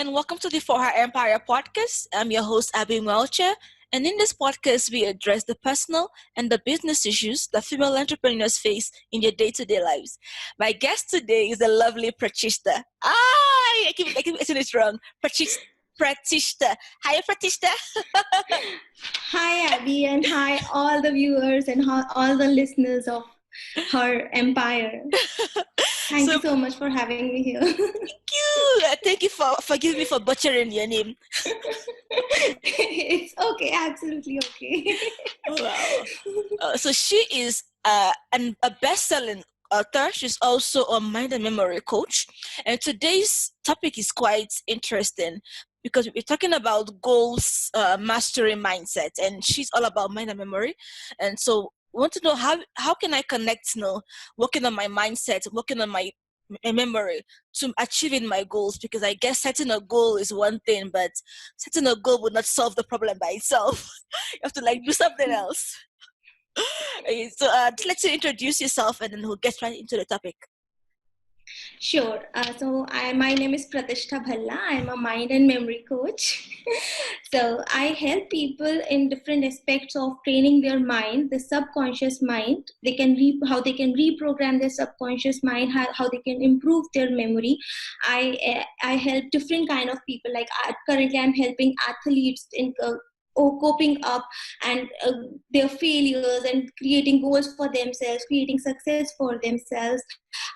and welcome to the For Her Empire podcast. I'm your host, Abby Welcher, and in this podcast, we address the personal and the business issues that female entrepreneurs face in their day-to-day lives. My guest today is the lovely Pratishta. I keep getting it wrong. Pratishta. Hi, Pratishta. Hi, Abby, and hi, all the viewers and all the listeners of Her Empire. Thank you so much for having me here. Thank you for forgive me for butchering your name. It's okay, absolutely okay. Wow. So she is a best-selling author. She's also a mind and memory coach. And today's topic is quite interesting because we're talking about goals, mastery mindset, and she's all about mind and memory. And so we want to know how can I connect, working on my mindset, working on my memory to achieving my goals, because I guess setting a goal is one thing, but setting a goal would not solve the problem by itself. You have to do something else. Okay, so let's introduce yourself and then we'll get right into the topic. Sure. My name is Pratishta Bhalla. I'm a mind and memory coach. So I help people in different aspects of training their mind, the subconscious mind. How they can reprogram their subconscious mind, how they can improve their memory. I help different kind of people. Currently, I'm helping athletes in coping up and their failures and creating goals for themselves, creating success for themselves.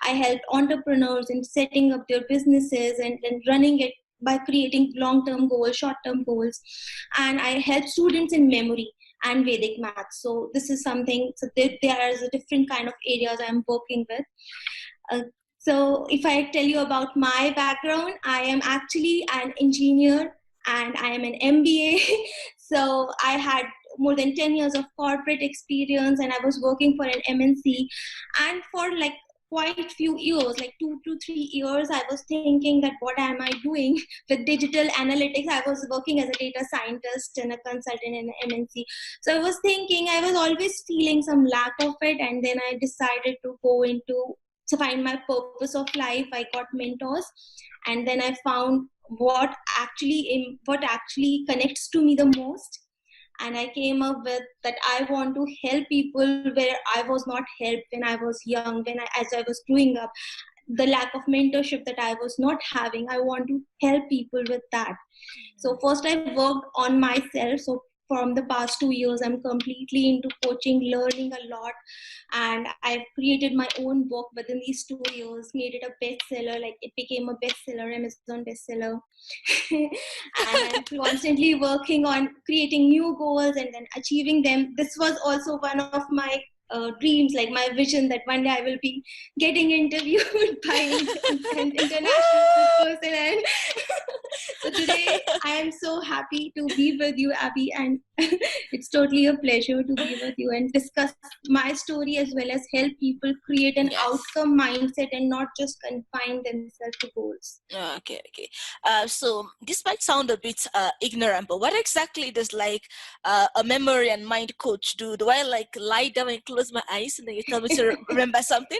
I help entrepreneurs in setting up their businesses and running it by creating long-term goals, short-term goals. And I help students in memory and Vedic math. So this is something, there is a different kind of areas I'm working with. So if I tell you about my background, I am actually an engineer and I am an MBA. So I had more than 10 years of corporate experience and I was working for an MNC. And for quite few years, 2 to 3 years, I was thinking that what am I doing with digital analytics? I was working as a data scientist and a consultant in an MNC. So I was thinking, I was always feeling some lack of it. And then I decided to find my purpose of life. I got mentors and then I found what actually connects to me the most. And I came up with that I want to help people where I was not helped when I was young, as I was growing up, the lack of mentorship that I was not having. I want to help people with that. So first I worked on myself. So from the past 2 years, I'm completely into coaching, learning a lot. And I've created my own book within these 2 years, made it a bestseller. It became a bestseller, Amazon bestseller. And I'm constantly working on creating new goals and then achieving them. This was also one of my dreams, my vision that one day I will be getting interviewed by an international person. And so today I am so happy to be with you, Abby, and it's totally a pleasure to be with you and discuss my story as well as help people create an outcome mindset and not just confine themselves to goals. Okay. So this might sound a bit ignorant, but what exactly does a memory and mind coach do? Do I lie down and close my eyes and then you tell me to remember something?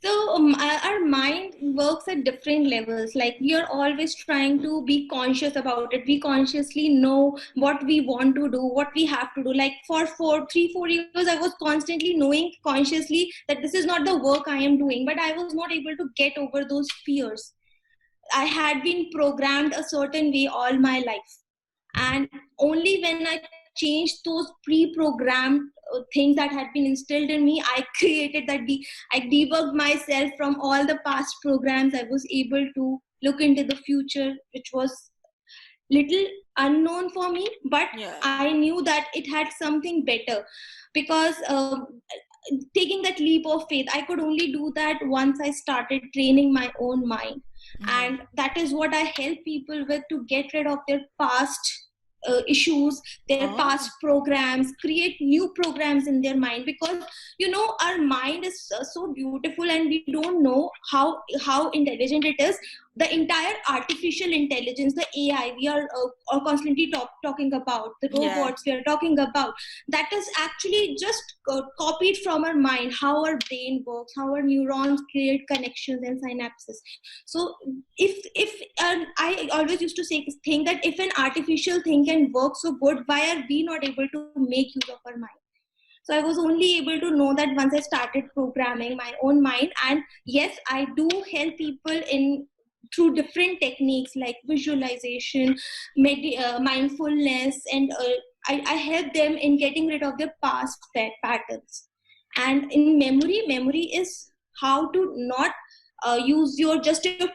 So our mind works at different levels. We are always trying to be conscious about it. We consciously know what we want to do, what we have to do. For 3-4 years, I was constantly knowing consciously that this is not the work I am doing, but I was not able to get over those fears. I had been programmed a certain way all my life. And only when I changed those pre-programmed things that had been instilled in me, I created I debugged myself from all the past programs. I was able to look into the future, which was little unknown for me, but I knew that it had something better because taking that leap of faith, I could only do that once I started training my own mind. And that is what I help people with, to get rid of their past issues, their past programs, create new programs in their mind, because our mind is so beautiful and we don't know how intelligent it is. the entire artificial intelligence, the AI we are constantly talking about, the robots we are talking about, that is actually just copied from our mind, how our brain works, how our neurons create connections and synapses. So if I always used to think that if an artificial thing can work so good, why are we not able to make use of our mind? So I was only able to know that once I started programming my own mind. And yes, I do help people in through different techniques like visualization, mindfulness, and I help them in getting rid of their past patterns. And in memory is how to not use your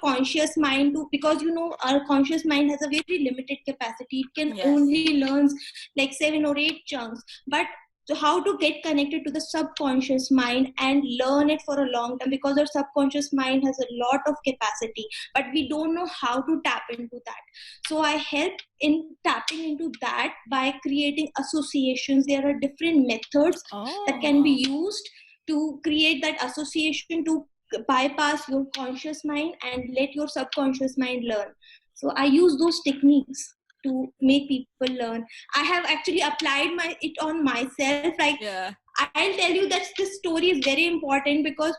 conscious mind to, because our conscious mind has a very limited capacity. It can only learn like 7 or 8 chunks. But so how to get connected to the subconscious mind and learn it for a long time, because our subconscious mind has a lot of capacity, but we don't know how to tap into that. So I help in tapping into that by creating associations. There are different methods that can be used to create that association, to bypass your conscious mind and let your subconscious mind learn. So I use those techniques to make people learn. I have actually applied it on myself. Like, I'll tell you that this story is very important, because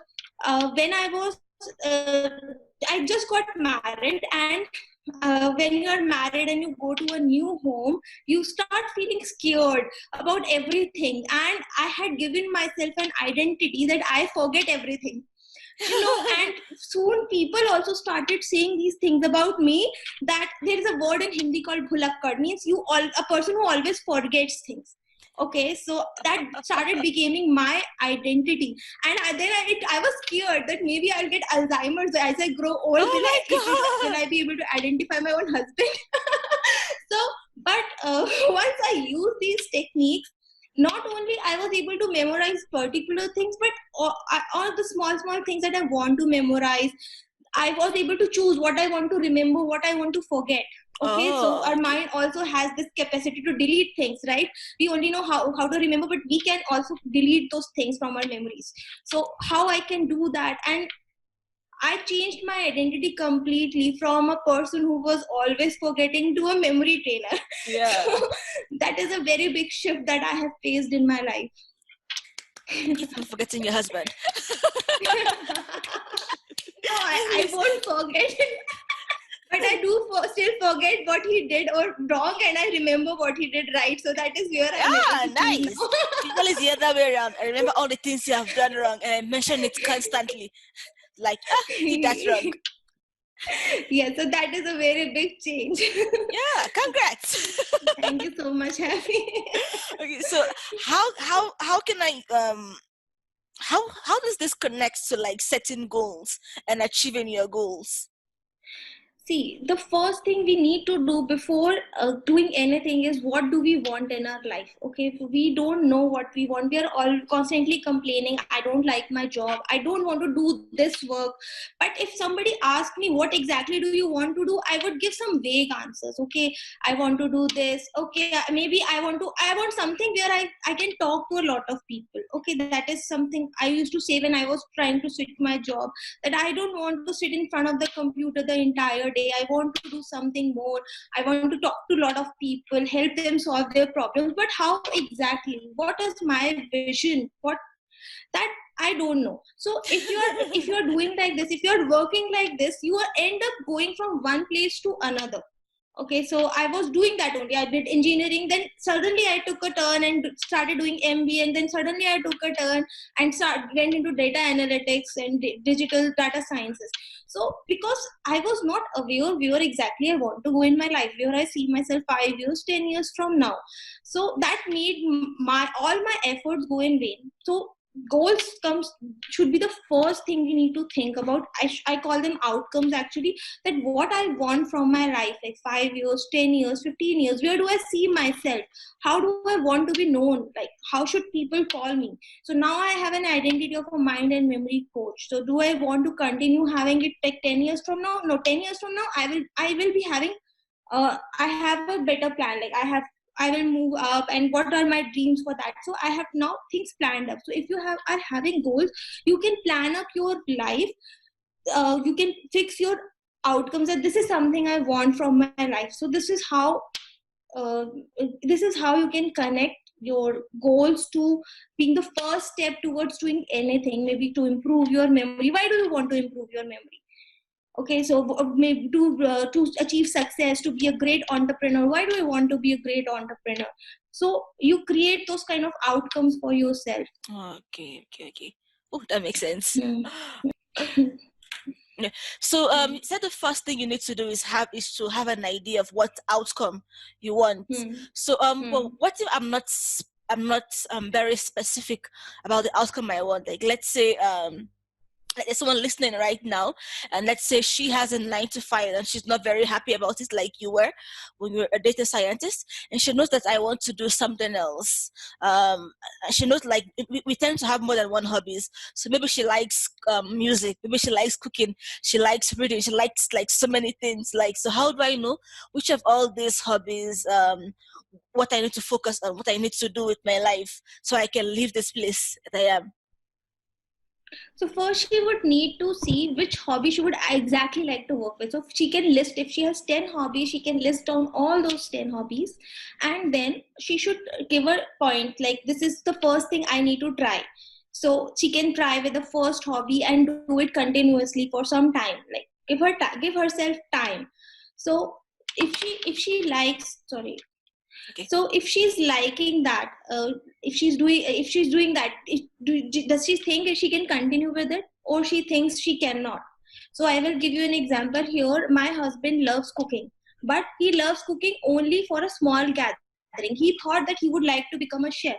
when I just got married, and when you are married and you go to a new home, you start feeling scared about everything. And I had given myself an identity that I forget everything. And soon people also started saying these things about me, that there is a word in Hindi called bhulakkad, means a person who always forgets things. Okay, so that started becoming my identity. And I was scared that maybe I'll get Alzheimer's as I grow old. Will I be able to identify my own husband? But once I use these techniques, not only I was able to memorize particular things, but all the small things that I want to memorize, I was able to choose what I want to remember, what I want to forget. Okay, so our mind also has this capacity to delete things, right? We only know how to remember, but we can also delete those things from our memories. So how I can do that? And I changed my identity completely from a person who was always forgetting to a memory trainer. So that is a very big shift that I have faced in my life. Even forgetting your husband. No, I won't forget. But I do still forget what he did or wrong, and I remember what he did right. So that is where I'm nice. People is the other way around. I remember all the things you have done wrong, and I mention it constantly. Like, that's wrong. Yeah, so that is a very big change. Yeah, congrats. Thank you so much, Happy. Okay, so how can I how does this connect to like setting goals and achieving your goals? See, the first thing we need to do before doing anything is, what do we want in our life? Okay, if we don't know what we want, we are all constantly complaining, I don't like my job, I don't want to do this work. But if somebody asked me, what exactly do you want to do, I would give some vague answers. Okay, I want to do this. Okay, maybe I want something where I can talk to a lot of people. Okay, that is something I used to say when I was trying to switch my job, that I don't want to sit in front of the computer the entire day. I want to do something more. I want to talk to a lot of people, help them solve their problems. But how exactly? What is my vision? That I don't know. So if you're doing like this, if you're working like this, you will end up going from one place to another. Okay, so I was doing that only. I did engineering, then suddenly I took a turn and started doing MBA, and then suddenly I took a turn and went into data analytics and digital data sciences. So because I was not aware where exactly I want to go in my life, where I see myself 5 years, 10 years from now. So that made all my efforts go in vain. So goals should be the first thing we need to think about. I call them outcomes actually, that what I want from my life, like 5 years, 10 years, 15 years, where do I see myself, how do I want to be known, like how should people call me. So now I have an identity of a mind and memory coach. So do I want to continue having it like 10 years from now? No, 10 years from now I will be having I have a better plan. Like I will move up, and what are my dreams for that. So I have now things planned up. So if you are having goals, you can plan up your life. You can fix your outcomes, that this is something I want from my life. So uh, this is how you can connect your goals to being the first step towards doing anything, maybe to improve your memory. Why do you want to improve your memory? Okay, so maybe to achieve success, to be a great entrepreneur. Why do you want to be a great entrepreneur? So you create those kind of outcomes for yourself. Okay. Oh, that makes sense. Hmm. Yeah. So you said the first thing you need to do is to have an idea of what outcome you want. Hmm. So well, what if I'm not very specific about the outcome I want? Like, let's say like there's someone listening right now, and let's say she has a 9 to 5 and she's not very happy about it, like you were when you were a data scientist, and she knows that I want to do something else. She knows, like, we tend to have more than one hobbies. So maybe she likes music, maybe she likes cooking, she likes reading, she likes like so many things. Like, so how do I know which of all these hobbies, what I need to focus on, what I need to do with my life, so I can leave this place that I am? So first she would need to see which hobby she would exactly like to work with. So she can list, if she has 10 hobbies, she can list down all those 10 hobbies. And then she should give her point, like, this is the first thing I need to try. So she can try with the first hobby and do it continuously for some time. Like, give herself time. So if she likes, sorry, Okay. so if she's liking that, if she's doing that, does she think she can continue with it, or she thinks she cannot? So I will give you an example here. My husband loves cooking, but he loves cooking only for a small gathering. He thought that he would like to become a chef.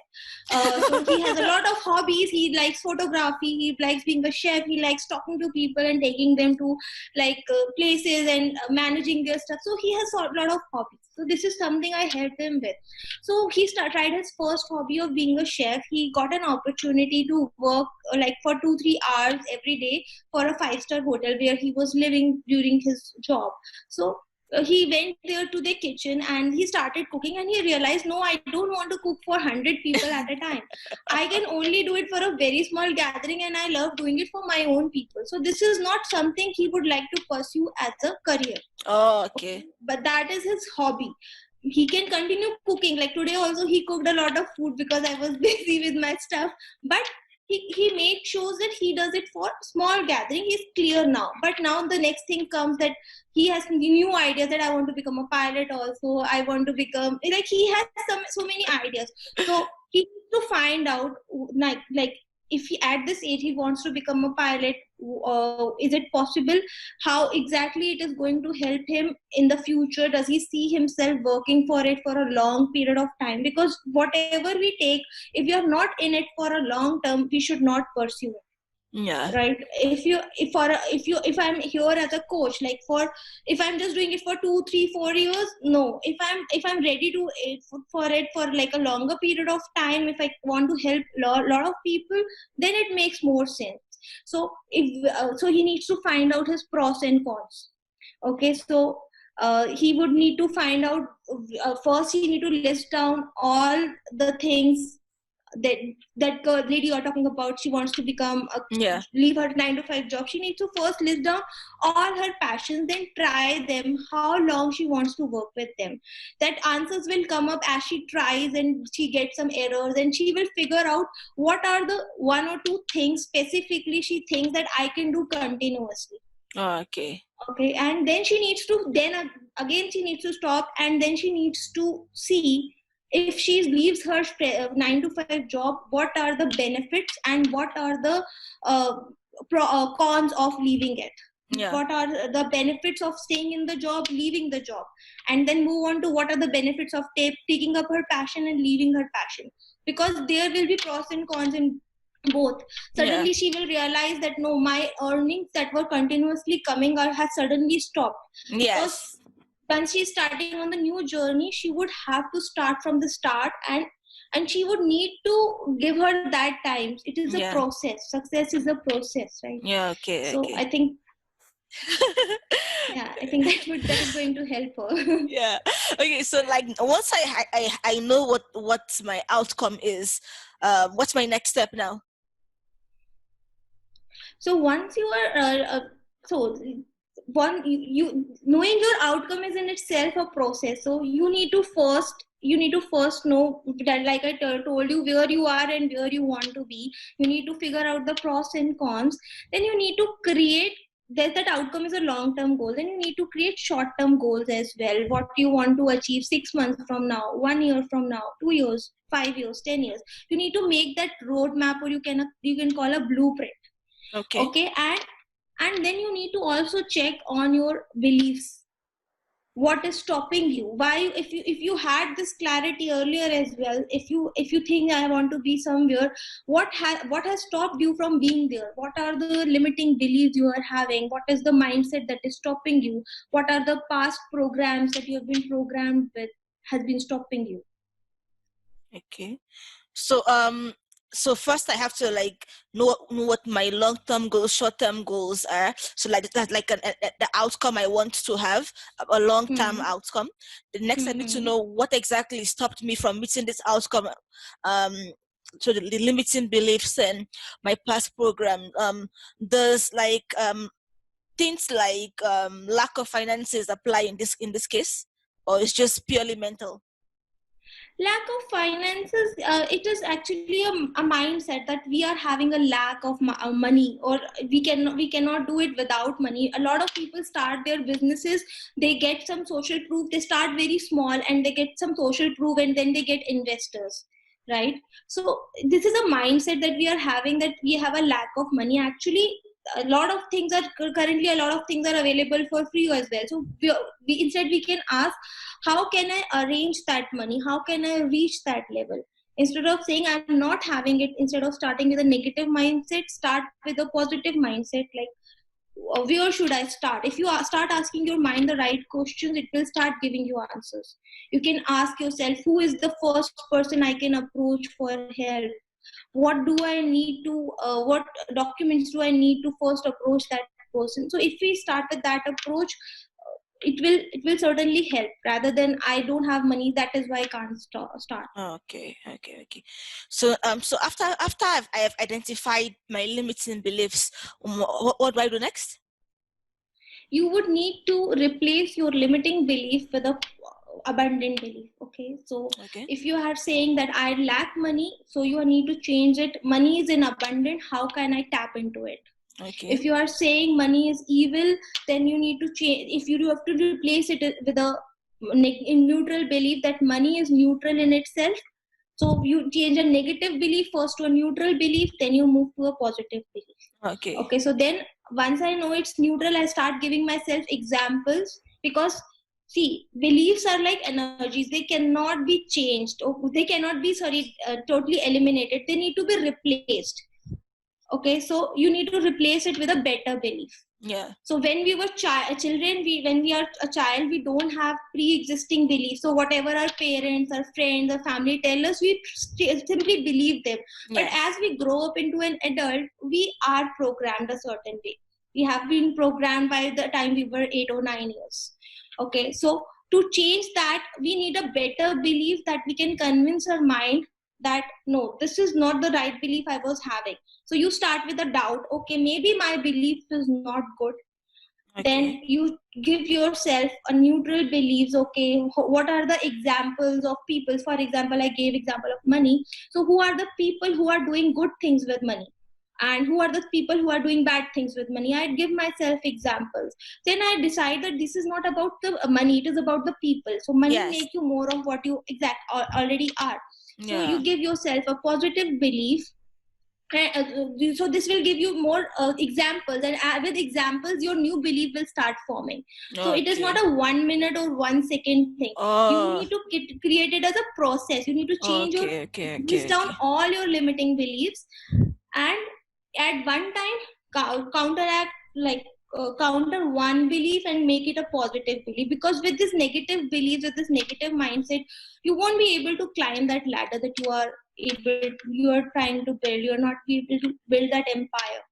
So he has a lot of hobbies. He likes photography, he likes being a chef, he likes talking to people and taking them to like places and managing their stuff. So he has a lot of hobbies. So this is something I helped him with. So he tried his first hobby of being a chef. He got an opportunity to work like for 2-3 hours every day for a 5-star hotel where he was living during his job. So he went there to the kitchen and he started cooking, and he realized, no, I don't want to cook for 100 people at a time. I can only do it for a very small gathering, and I love doing it for my own people. So this is not something he would like to pursue as a career. Oh, okay. But that is his hobby. He can continue cooking. Like today also he cooked a lot of food because I was busy with my stuff. But he makes sure that he does it for small gathering. He's clear now. But now the next thing comes, that he has new ideas, that I want to become a pilot also. I want to become, like, he has so many ideas. So he needs to find out, like if he at this age he wants to become a pilot, is it possible? How exactly it is going to help him in the future? Does he see himself working for it for a long period of time? Because whatever we take, if you are not in it for a long term, we should not pursue it. Yeah. Right? If I'm here as a coach, like, for if I'm just doing it for 2, 3, 4 years, no. If I'm ready to for it for like a longer period of time, if I want to help lot of people, then it makes more sense. So so he needs to find out his pros and cons. Okay, so he would need to find out, first he need to list down all the things that lady you're talking about. She wants to become leave her 9 to 5 job. She needs to first list down all her passions, then try them, how long she wants to work with them. That answers will come up as she tries, and she gets some errors, and she will figure out what are the 1 or 2 things specifically she thinks that I can do continuously. Okay. And then she needs to, then again she needs to stop, and then she needs to see, if she leaves her 9 to 5 job, what are the benefits and what are the cons of leaving it. What are the benefits of staying in the job, leaving the job, and then move on to what are the benefits of taking up her passion and leaving her passion. Because there will be pros and cons in both. Suddenly she will realize that, no, my earnings that were continuously coming are has suddenly stopped. Because when she's starting on the new journey, she would have to start from the start, and she would need to give her that time. It is a process. Success is a process, right? So I think I think that is going to help her. Okay, so like once I know what my outcome is, what's my next step now? So once you are so you knowing your outcome is in itself a process. So you need to first know that, like I told you, where you are and where you want to be. You need to figure out the pros and cons. Then you need to create that outcome is a long term goal. Then you need to create short term goals as well. What you want to achieve 6 months from now, 1 year from now, 2 years, 5 years, 10 years. You need to make that roadmap, or you can call a blueprint. Okay. And then you need to also check on your beliefs. What is stopping you? Why, if you had this clarity earlier as well, if you think I want to be somewhere, what has stopped you from being there? What are the limiting beliefs you are having? What is the mindset that is stopping you? What are the past programs that you have been programmed with has been stopping you? Okay. So first I have to like know what my long-term goals, short-term goals are. So like that's like the outcome I want to have, a long-term outcome. The next I need to know what exactly stopped me from meeting this outcome. So the limiting beliefs and my past program. Does like things like lack of finances apply in this case, or it's just purely mental? Lack of finances, it is actually a mindset that we are having a lack of money, or we cannot do it without money. A lot of people start their businesses, they get some social proof, they start very small and they get some social proof, and then they get investors, right? So this is a mindset that we are having, that we have a lack of money. Actually, a lot of things are available for free as well. So we instead we can ask, how can I arrange that money? How can I reach that level? Instead of saying I'm not having it, instead of starting with a negative mindset, start with a positive mindset. Like, where should I start? If you start asking your mind the right questions, it will start giving you answers. You can ask yourself, who is the first person I can approach for help? What do I need to, what documents do I need to first approach that person? So if we start with that approach, it will certainly help, rather than I don't have money, that is why I can't start. Okay. So after I have identified my limiting beliefs, what do I do next? You would need to replace your limiting belief with a abundant belief. Okay, so if you are saying that I lack money, so you need to change it. Money is in abundant, how can I tap into it? Okay. If you are saying money is evil, then you need to change. If you have to replace it with a neutral belief, that money is neutral in itself. So you change a negative belief first to a neutral belief, then you move to a positive belief. Okay, so then once I know it's neutral, I start giving myself examples, because see, beliefs are like energies. They cannot be changed, or they cannot be totally eliminated. They need to be replaced. Okay, so you need to replace it with a better belief. Yeah. So when we were children, when we are a child, we don't have pre-existing beliefs. So whatever our parents, our friends, our family tell us, we simply believe them. But as we grow up into an adult, we are programmed a certain way. We have been programmed by the time we were 8 or 9 years. Okay, so to change that, we need a better belief that we can convince our mind that no, this is not the right belief I was having. So you start with a doubt. Okay, maybe my belief is not good. Then you give yourself a neutral beliefs. Okay, what are the examples of people? For example, I gave example of money. So who are the people who are doing good things with money? And who are the people who are doing bad things with money? I give myself examples. Then I decide that this is not about the money, it is about the people. So money make you more of what you already are. So you give yourself a positive belief. So this will give you more examples, and with examples your new belief will start forming. So it is not a 1 minute or 1 second thing. You need to create it as a process. You need to change list down all your limiting beliefs, and at one time counteract, like counter one belief and make it a positive belief. Because with this negative beliefs, with this negative mindset, you won't be able to climb that ladder that you are trying to build. You're not able to build that empire.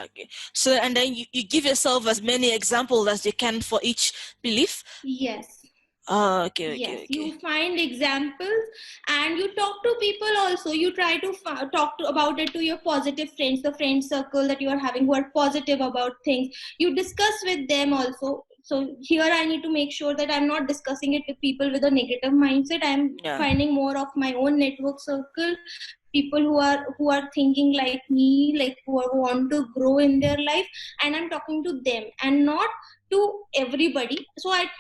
Okay. So and then you give yourself as many examples as you can for each belief. Yes. Okay, Yes, okay, you okay. find examples and you talk to people also. You try to talk to about it to your positive friends, the friend circle that you are having who are positive about things. You discuss with them also. So here I need to make sure that I'm not discussing it with people with a negative mindset. I'm Yeah. finding more of my own network circle, people who are thinking like me, like who want to grow in their life, and I'm talking to them and not to everybody. So I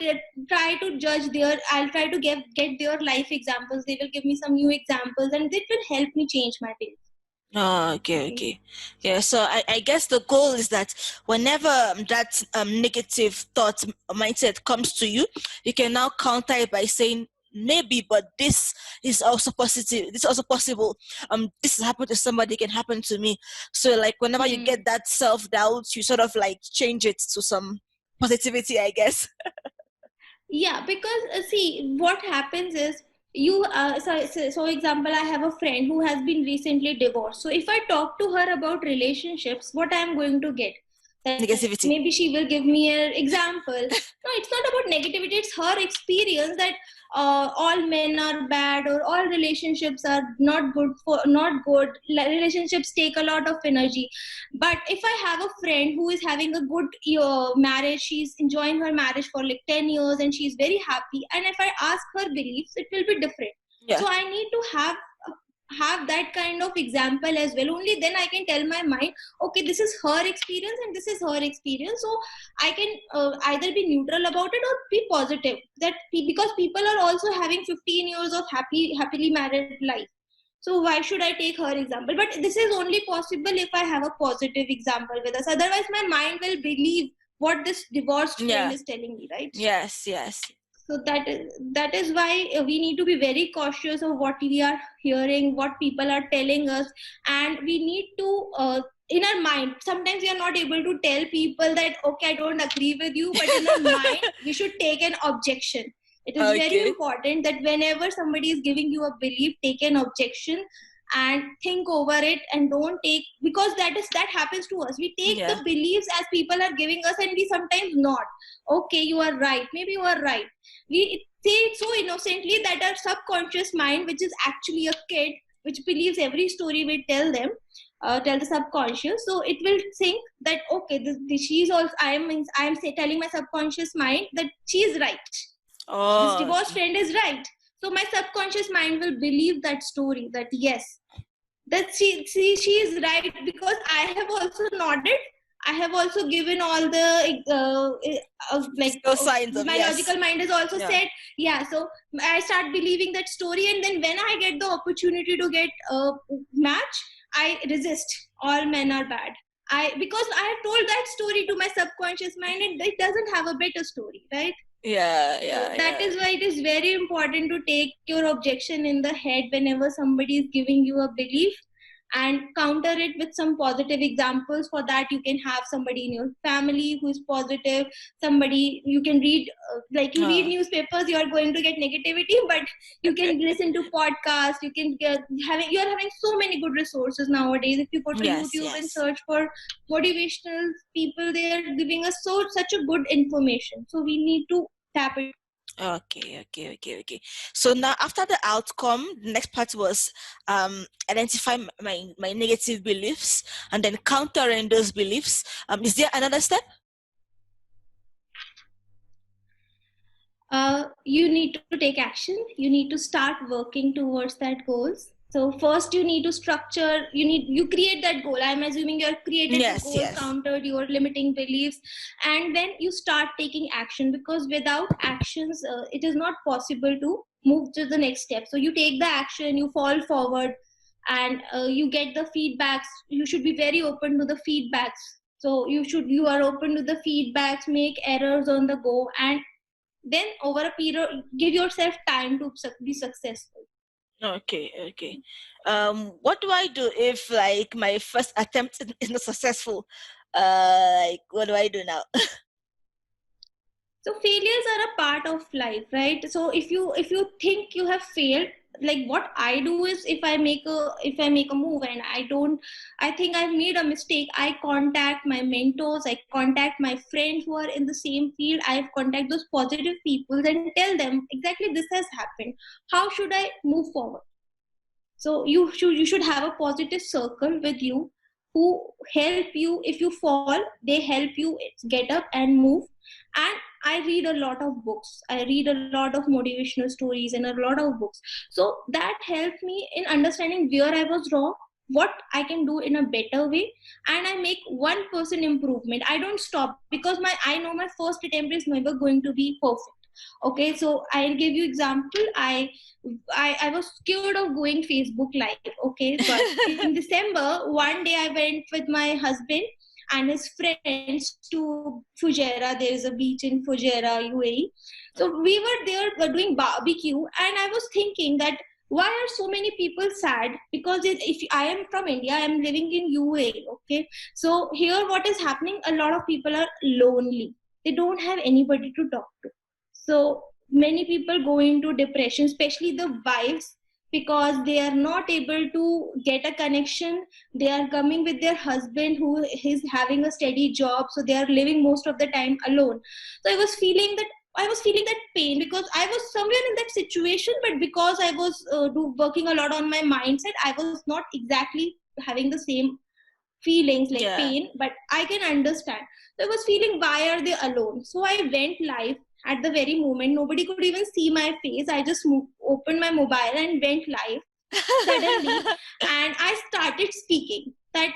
try to judge their, I'll try to get their life examples. They will give me some new examples and it will help me change my belief. Oh, okay, okay. Yeah, so I guess the goal is that whenever that negative thought mindset comes to you, you can now counter it by saying, maybe, but this is also positive. This is also possible. This has happened to somebody, can happen to me. So like whenever you get that self-doubt, you sort of like change it to some positivity, I guess. Yeah, because see what happens is you so example, I have a friend who has been recently divorced. So if I talk to her about relationships, what I am going to get, that Negativity. maybe she will give me an example. No, it's not about negativity, it's her experience that all men are bad or all relationships are not good. Relationships take a lot of energy. But if I have a friend who is having a good marriage, she's enjoying her marriage for like 10 years and she's very happy, and if I ask her beliefs, it will be different. Yeah. So I need to have that kind of example as well. Only then I can tell my mind, okay, this is her experience and this is her experience. So I can either be neutral about it or be positive, that because people are also having 15 years of happily married life. So why should I take her example? But this is only possible if I have a positive example with us. Otherwise, my mind will believe what this divorced friend Yeah. is telling me, right? Yes, yes. So that is why we need to be very cautious of what we are hearing, what people are telling us, and we need to. In our mind, sometimes we are not able to tell people that okay, I don't agree with you, but in our mind we should take an objection. It is very Okay. important that whenever somebody is giving you a belief, take an objection and think over it, and don't take, because that happens to us. We take Yeah. the beliefs as people are giving us and we sometimes not. Okay, you are right, maybe you are right. We say it so innocently that our subconscious mind, which is actually a kid which believes every story we tell them, tell the subconscious, so it will think that okay, she's also, I am telling my subconscious mind that she is right, this Oh, divorced okay. friend is right. So my subconscious mind will believe that story, that yes, that she is right, because I have also nodded, I have also given all the like Still signs of my yes. logical mind has also Yeah. said yeah. So I start believing that story, and then when I get the opportunity to get a match, I resist. All men are bad. Because I have told that story to my subconscious mind, and it doesn't have a better story, right? Yeah, So yeah, that yeah. is why it is very important to take your objection in the head whenever somebody is giving you a belief, and counter it with some positive examples. For that, you can have somebody in your family who is positive, somebody you can read, like you read Oh, newspapers, you are going to get negativity, but you can listen to podcasts, you can you are having so many good resources nowadays. If you go to yes, YouTube and yes. search for motivational people, they are giving us such a good information. So we need to tap it. Okay, okay, okay, okay. So now after the outcome, the next part was identify my negative beliefs and then countering those beliefs. Is there another step? You need to take action. You need to start working towards that goals. So first you need to structure, you create that goal. I'm assuming you have created the Yes, goal, yes. countered your limiting beliefs, and then you start taking action, because without actions it is not possible to move to the next step. So you take the action, you fall forward, and you get the feedbacks. You should be very open to the feedbacks. So you are open to the feedbacks, make errors on the go, and then over a period, give yourself time to be successful. Okay, okay. What do I do if like my first attempt is not successful? Like what do I do now? So failures are a part of life, right? So if you think you have failed, like what I do is, if I make a move and I think I've made a mistake, I contact my mentors, I contact my friends who are in the same field, I contact those positive people and tell them exactly this has happened, how should I move forward. So you should have a positive circle with you who help you. If you fall, they help you get up and move. And I read a lot of books. I read a lot of motivational stories and a lot of books. So that helped me in understanding where I was wrong, what I can do in a better way, and I make 1% improvement. I don't stop because I know my first attempt is never going to be perfect. Okay, so I'll give you example. I was scared of going Facebook Live. Okay, but in December, one day I went with my husband and his friends to Fujairah. There is a beach in Fujairah, UAE. So we were there doing barbecue, and I was thinking that why are so many people sad? Because if I am from India, I am living in UAE. Okay, so here what is happening? A lot of people are lonely. They don't have anybody to talk to. So many people go into depression, especially the wives, because they are not able to get a connection. They are coming with their husband who is having a steady job, so they are living most of the time alone. So I was feeling that pain because I was somewhere in that situation, but because I was working a lot on my mindset, I was not exactly having the same feelings like Yeah. pain, but I can understand. So I was feeling, why are they alone? So I went live at the very moment. Nobody could even see my face. I just opened my mobile and went live suddenly, and I started speaking that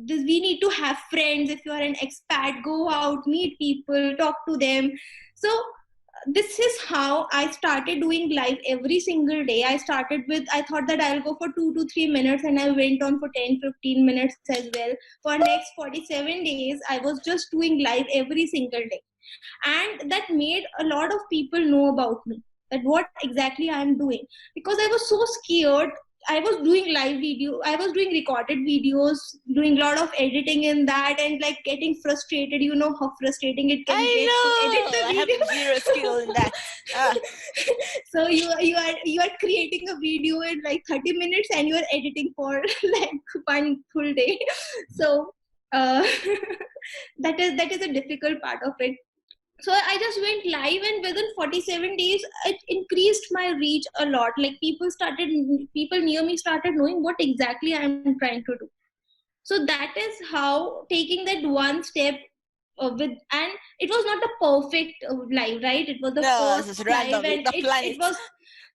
we need to have friends. If you are an expat, go out, meet people, talk to them. So this is how I started doing live every single day. I started with, I thought that I'll go for 2 to 3 minutes, and I went on for 10, 15 minutes as well. For next 47 days, I was just doing live every single day. And that made a lot of people know about me, that what exactly I'm doing. Because I was so scared. I was doing live video, I was doing recorded videos, doing a lot of editing in that, and like getting frustrated. You know how frustrating it can I get to edit know. the I have video. zero skill in that. Ah. So you are creating a video in like 30 minutes, and you are editing for like one full day. So uh, that is a difficult part of it. So I just went live, and within 47 days it increased my reach a lot. Like people near me started knowing what exactly I'm trying to do. So that is how taking that one step with, and it was not the perfect live, right? It was the No, first this is live, random. You and the it planet. was,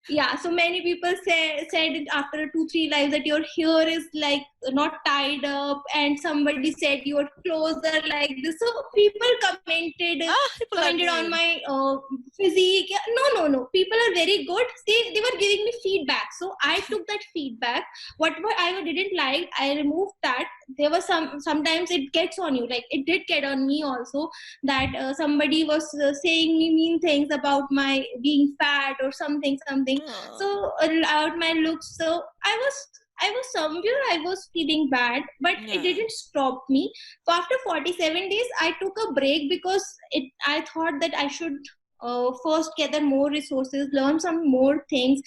yeah. So many people said it after 2 3 lives that your hair is like not tied up, and somebody said your clothes are like this. So people People are commented on mean. my physique. Yeah, no, people are very good. They were giving me feedback, so I took that feedback. Whatever I didn't like, I removed that. There was sometimes it gets on you, like it did get on me also, that somebody was saying me mean things about my being fat or something. Oh. So about my looks. So I was somewhere, I was feeling bad, but it Yeah. didn't stop me. So after 47 days, I took a break because I thought that I should first gather more resources, learn some more things,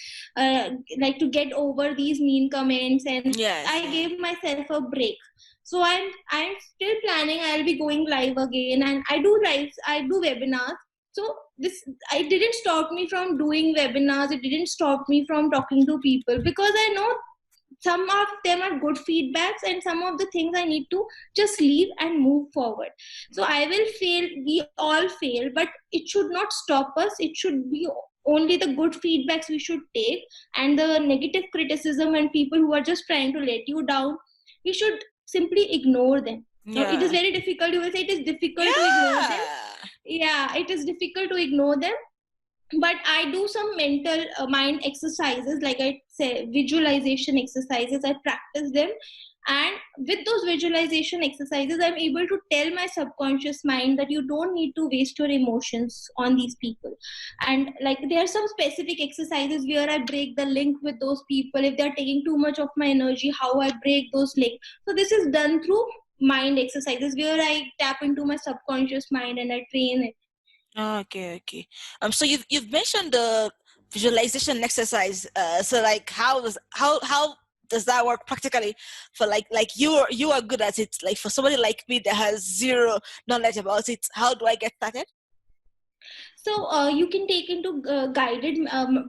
like to get over these mean comments, and Yes. I Yeah. gave myself a break. So I'm still planning. I'll be going live again, and I do lives. I do webinars. So this, it didn't stop me from doing webinars. It didn't stop me from talking to people, because I know some of them are good feedbacks, and some of the things I need to just leave and move forward. So I will fail. We all fail, but it should not stop us. It should be only the good feedbacks we should take, and the negative criticism and people who are just trying to let you down, we should simply ignore them. Now it is Yeah. very difficult. You will say it is difficult to ignore them. Yeah. Yeah, it is difficult to ignore them, but I do some mental mind exercises, like I say visualization exercises. I practice them, and with those visualization exercises, I'm able to tell my subconscious mind that you don't need to waste your emotions on these people. And like there are some specific exercises where I break the link with those people. If they're taking too much of my energy, how I break those links. So this is done through mind exercises, where I tap into my subconscious mind and I train it. Okay. Okay. So you've mentioned visualization exercise. So like how does that work practically for like you are good at it, like for somebody like me that has zero knowledge about it, how do I get started? So you can take into guided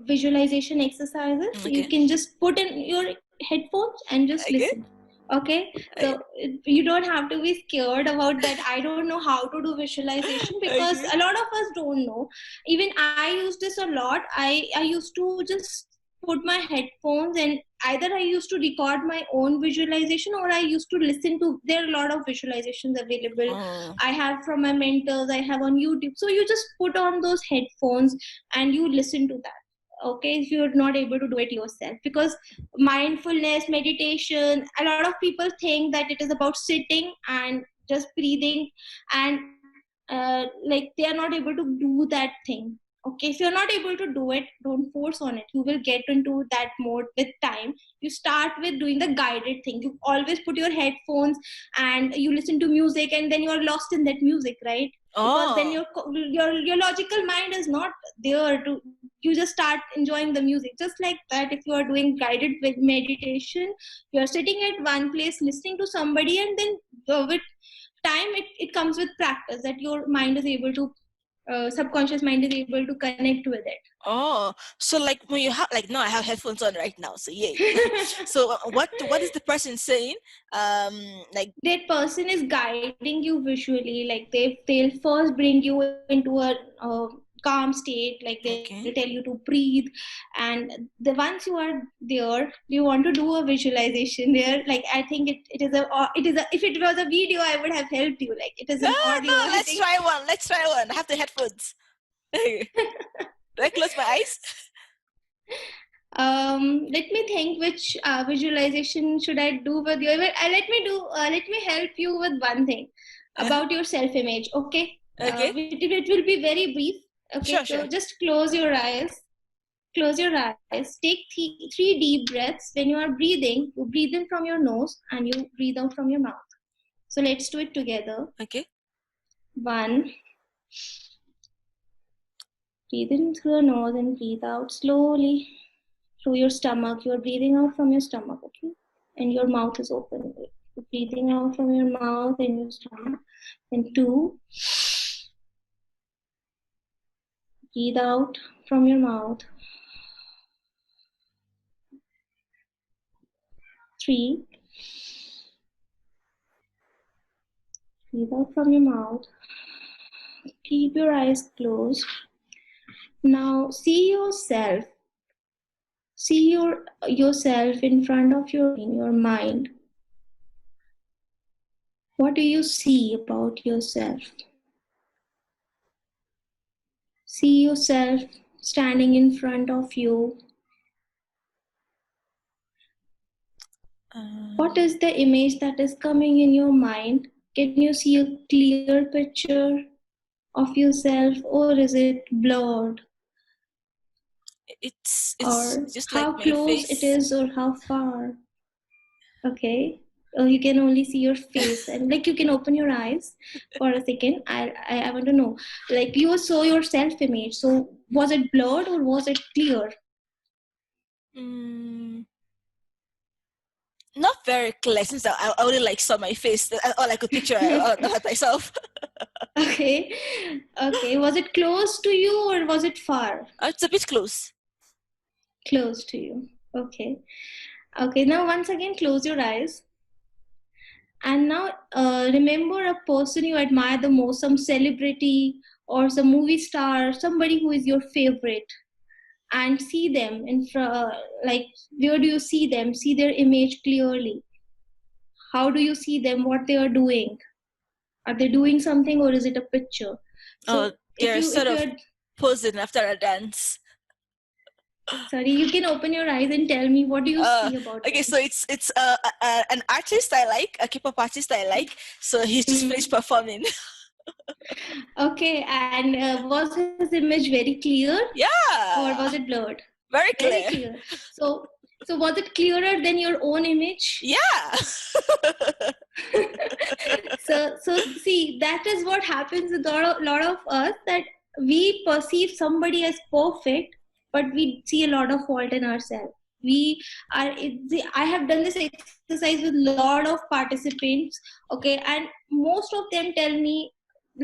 visualization exercises. So Okay. you can just put in your headphones and just Okay. listen. Okay, so you don't have to be scared about that. I don't know how to do visualization, because Okay. a lot of us don't know. Even I use this a lot. I used to just put my headphones, and either I used to record my own visualization, or I used to listen to. There are a lot of visualizations available. Oh. I have from my mentors, I have on YouTube. So you just put on those headphones and you listen to that. Okay, if you're not able to do it yourself, because mindfulness meditation, a lot of people think that it is about sitting and just breathing, and like they are not able to do that thing. Okay, if you're not able to do it, don't force on it. You will get into that mode with time. You start with doing the guided thing. You always put your headphones and you listen to music, and then you are lost in that music, right? Because then Oh. your logical mind is not there to. You just start enjoying the music. Just like that, if you are doing guided meditation, you are sitting at one place listening to somebody, and then with time it comes with practice, that your mind is able to subconscious mind is able to connect with Oh, so like when you have, like, now I have headphones on right now, so yay. it. So what is the person saying? Like, That person is guiding you visually, like they'll first bring you into a calm state, like they'll tell okay. you to breathe. And the once you are there, you want to do a visualization there, like I think it is a if it was a video I would have helped you, like it is No, an no, audio, I let's think. try one. Let's try one. I have the headphones. Do I close my eyes? Let me think which visualization should I do with you. Let me help you with one thing about your self image. Okay, Okay. it will be very brief. Okay, Sure, so sure. just close your eyes. Close your eyes. Take three deep breaths. When you are breathing, you breathe in from your nose and you breathe out from your mouth. So let's do it together. Okay. One, breathe in through your nose and breathe out slowly through your stomach. You are breathing out from your stomach, okay? And your mouth is open. You're breathing out from your mouth and your stomach. And two, breathe out from your mouth. Three, breathe out from your mouth. Keep your eyes closed. Now see yourself. See yourself in front of your mind. What do you see about yourself? See yourself standing in front of you. What is the image that is coming in your mind? Can you see a clear picture of yourself, or is it blurred? It's Or just like how my close it face. is, or how far? Okay. You can only see your face, and like you can open your eyes for a second. I want to know, like you saw your self image. So was it blurred or was it clear? Mm, not very clear, since I only like saw my face. All I could picture of myself. Okay. Okay. Was it close to you or was it far? It's a bit close. Close to you. Okay. Okay. Now once again, close your eyes. And now remember a person you admire the most, some celebrity or some movie star, somebody who is your favorite, and see them in like where do you see them? See their image clearly. How do you see them? What they are doing? Are they doing something, or is it a picture? Oh, So they're if sort of you're posing after a dance. sorry, you can open your eyes and tell me what do you Uh, see about okay, them. so it's an artist I like, a K-pop artist I like. So he's just finished Mhm. performing. Okay, and was his image very clear or was Yeah, it blurred? very Very clear. clear. So was it clearer than your own image? Yeah. So see, that is what happens with a lot of us, that we perceive somebody as perfect, but we see a lot of fault in ourselves. I have done this exercise with a lot of participants, okay, and most of them tell me,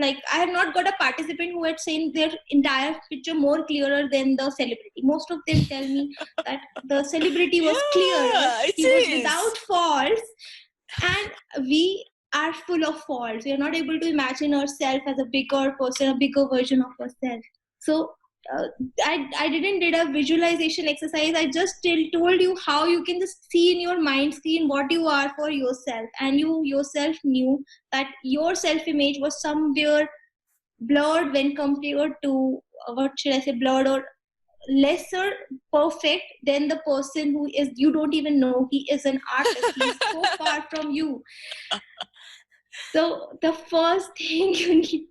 like, I have not got a participant who had seen their entire picture more clearer than the celebrity. Most of them tell me that the celebrity was clearer, he was without faults, and we are full of faults. We are not able to imagine ourselves as a bigger person, a bigger version of ourselves. So I didn't did a visualization exercise. I just told you how you can just see in your mind, see in what you are for yourself, and you yourself knew that your self-image was somewhere blurred when compared to what should I say, blurred or lesser perfect than the person who is, you don't even know he is an artist. He is so far from you. So the first thing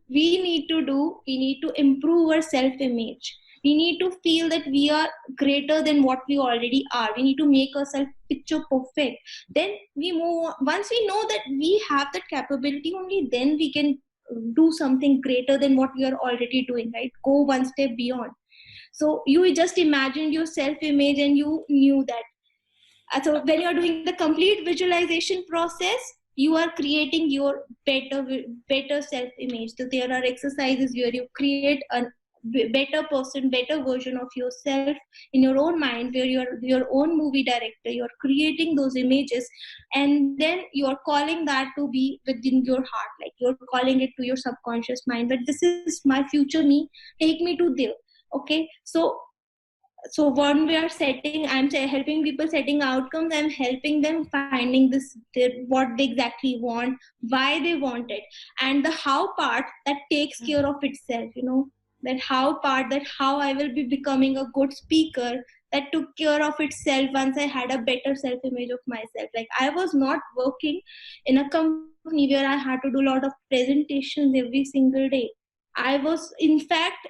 we need to do, we need to improve our self-image. We need to feel that we are greater than what we already are. We need to make ourselves picture perfect. Then we move on. Once we know that we have that capability, only then we can do something greater than what we are already doing, right? Go one step beyond. So you just imagined your self-image and you knew that. So when you're doing the complete visualization process, you are creating your better self-image. So there are exercises where you create a better person, better version of yourself in your own mind, where you're your own movie director. You're creating those images, and then you're calling that to be within your heart, like you're calling it to your subconscious mind. But this is my future me. Take me to there. Okay, so when we are setting, I'm helping people setting outcomes. I'm helping them finding what they exactly want, why they want it, and the how part that takes care of itself. That how part, that how I will be becoming a good speaker, that took care of itself once I had a better self-image of myself. Like, I was not working in a company where I had to do a lot of presentations every single day. I was, in fact,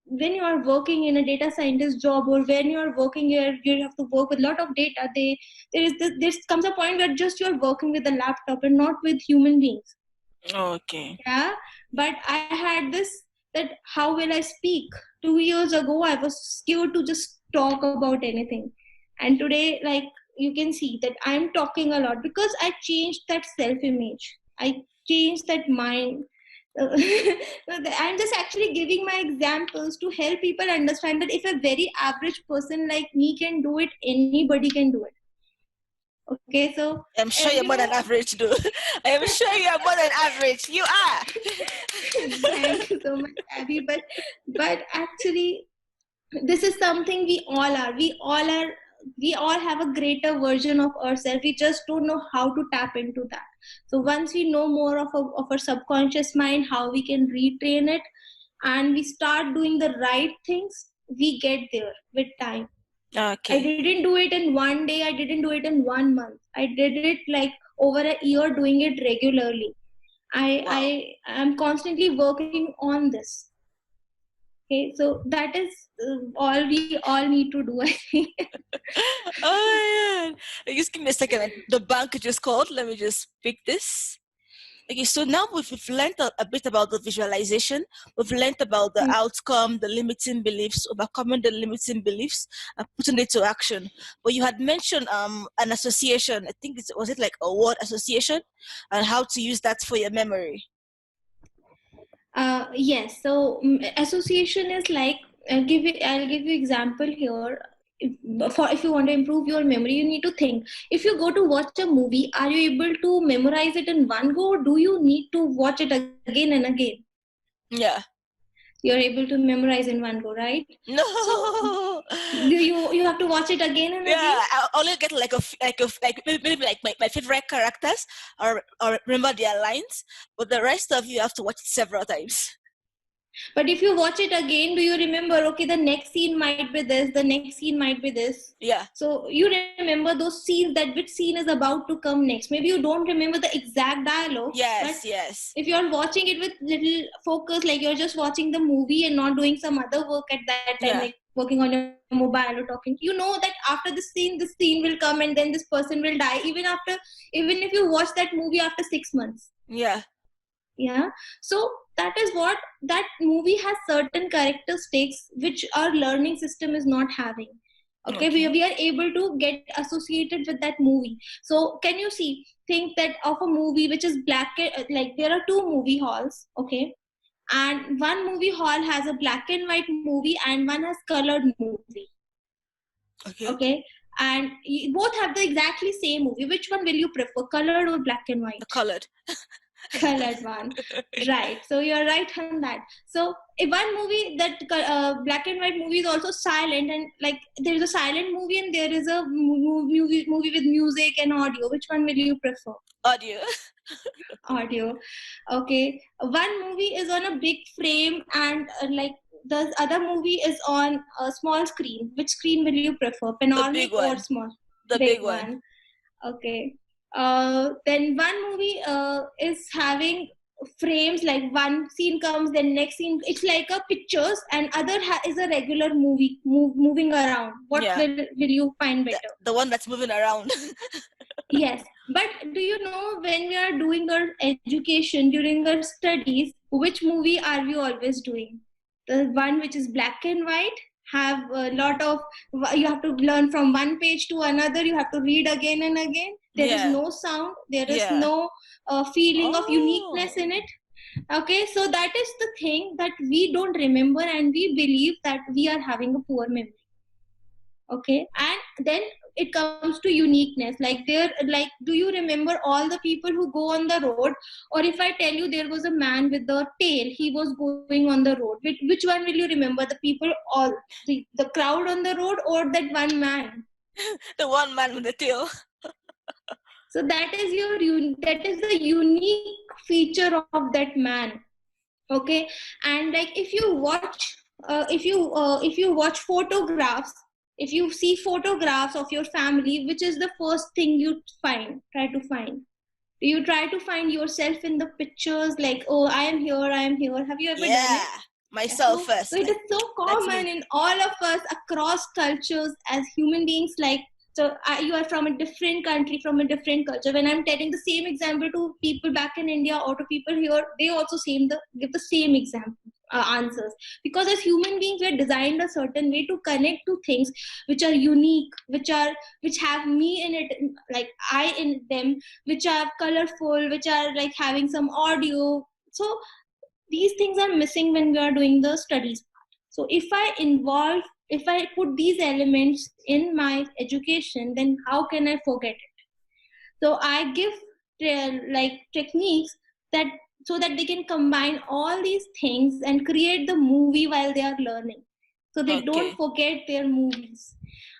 when you are working in a data scientist job, or when you are working here, you have to work with a lot of data. There comes a point where just you are working with a laptop and not with human beings. Okay. Yeah, but I had this, that how will I speak? 2 years ago, I was scared to just talk about anything, and today, like, you can see that I'm talking a lot because I changed that self-image. I changed that mind. I'm just actually giving my examples to help people understand that if a very average person like me can do it, anybody can do it. Okay, so I'm sure you're more than average, though. I am sure you're more than average. You are. Thank you so much, Abby. But actually, this is something we all are. We all have a greater version of ourselves. We just don't know how to tap into that. So once we know more of our subconscious mind, how we can retrain it, and we start doing the right things, we get there with time. Okay. I didn't do it in one day. I didn't do it in 1 month. I did it like over a year, doing it regularly. I am constantly working on this. Okay, so that is all we all need to do, I think. Oh, yeah. Just give me a second. The bank just called. Let me just pick this. Okay, so now we've learned a bit about the visualization. We've learned about the outcome, the limiting beliefs, overcoming the limiting beliefs, and putting it to action. But you had mentioned an association. I think was it like a word association, and how to use that for your memory. Yes. So association is like, I'll give you example here. If you want to improve your memory, you need to think. If you go to watch a movie, are you able to memorize it in one go, or do you need to watch it again and again? Yeah. You're able to memorize in one go, right? No. So, you have to watch it again and again. I only get like maybe like my favorite characters, or remember their lines, but the rest of you have to watch it several times. But if you watch it again, do you remember, okay, the next scene might be this, the next scene might be this? Yeah. So you remember those scenes, that which scene is about to come next. Maybe you don't remember the exact dialogue. Yes, but yes. if you're watching it with little focus, like you're just watching the movie and not doing some other work at that time, like working on your mobile or talking, you know that after this scene will come, and then this person will die, even if you watch that movie after 6 months. Yeah. Yeah. So that is what that movie has, certain characteristics which our learning system is not having. Okay, Okay. we are able to get associated with that movie. So can you think that of a movie which is like there are two movie halls, okay, and one movie hall has a black and white movie and one has colored movie, Okay. okay, and both have the exactly same movie. Which one will you prefer, colored or black and white? The colored. Colored one, right? So you're right on that. So if one movie, that black and white movie is also silent, and like there is a silent movie and there is a movie with music and audio, which one will you prefer? Audio. Audio. Okay, one movie is on a big frame and like the other movie is on a small screen. Which screen will you prefer, The panoramic big or one. small? The Big big one. one. Okay. Then one movie is having frames, like one scene comes, then next scene. It's like a pictures, and other is a regular movie moving around. What Yeah. will you find better? The one that's moving around. Yes, but do you know, when we are doing our education during our studies, which movie are we always doing? The one which is black and white, have a lot of, you have to learn from one page to another, you have to read again and again. There is Yeah. no sound, there is Yeah. no feeling of uniqueness in Oh. it. Okay, so that is the thing that we don't remember, and we believe that we are having a poor memory. Okay, and then it comes to uniqueness, like do you remember all the people who go on the road? Or if I tell you there was a man with the tail, he was going on the road, which one will you remember, the people, all the crowd on the road, or that one man? The one man with the tail. So that is that is the unique feature of that man. Okay, and like if you watch photographs, if you see photographs of your family, which is the first thing you try to find? Do you try to find yourself in the pictures, like, oh, I am here, I am here? Have you ever done Yeah. it? Yeah, Myself so first. it is so That's common me. in all of us across cultures as human beings. Like, so you are from a different country, from a different culture. When I'm telling the same example to people back in India or to people here, they also give the same example answers, because as human beings we are designed a certain way to connect to things which are unique, which have me in it, like I in them, which are colorful, which are like having some audio. So these things are missing when we are doing the studies part. So if I put these elements in my education, then how can I forget it? So I give like techniques that, so that they can combine all these things and create the movie while they are learning, so they don't Okay. forget their movies.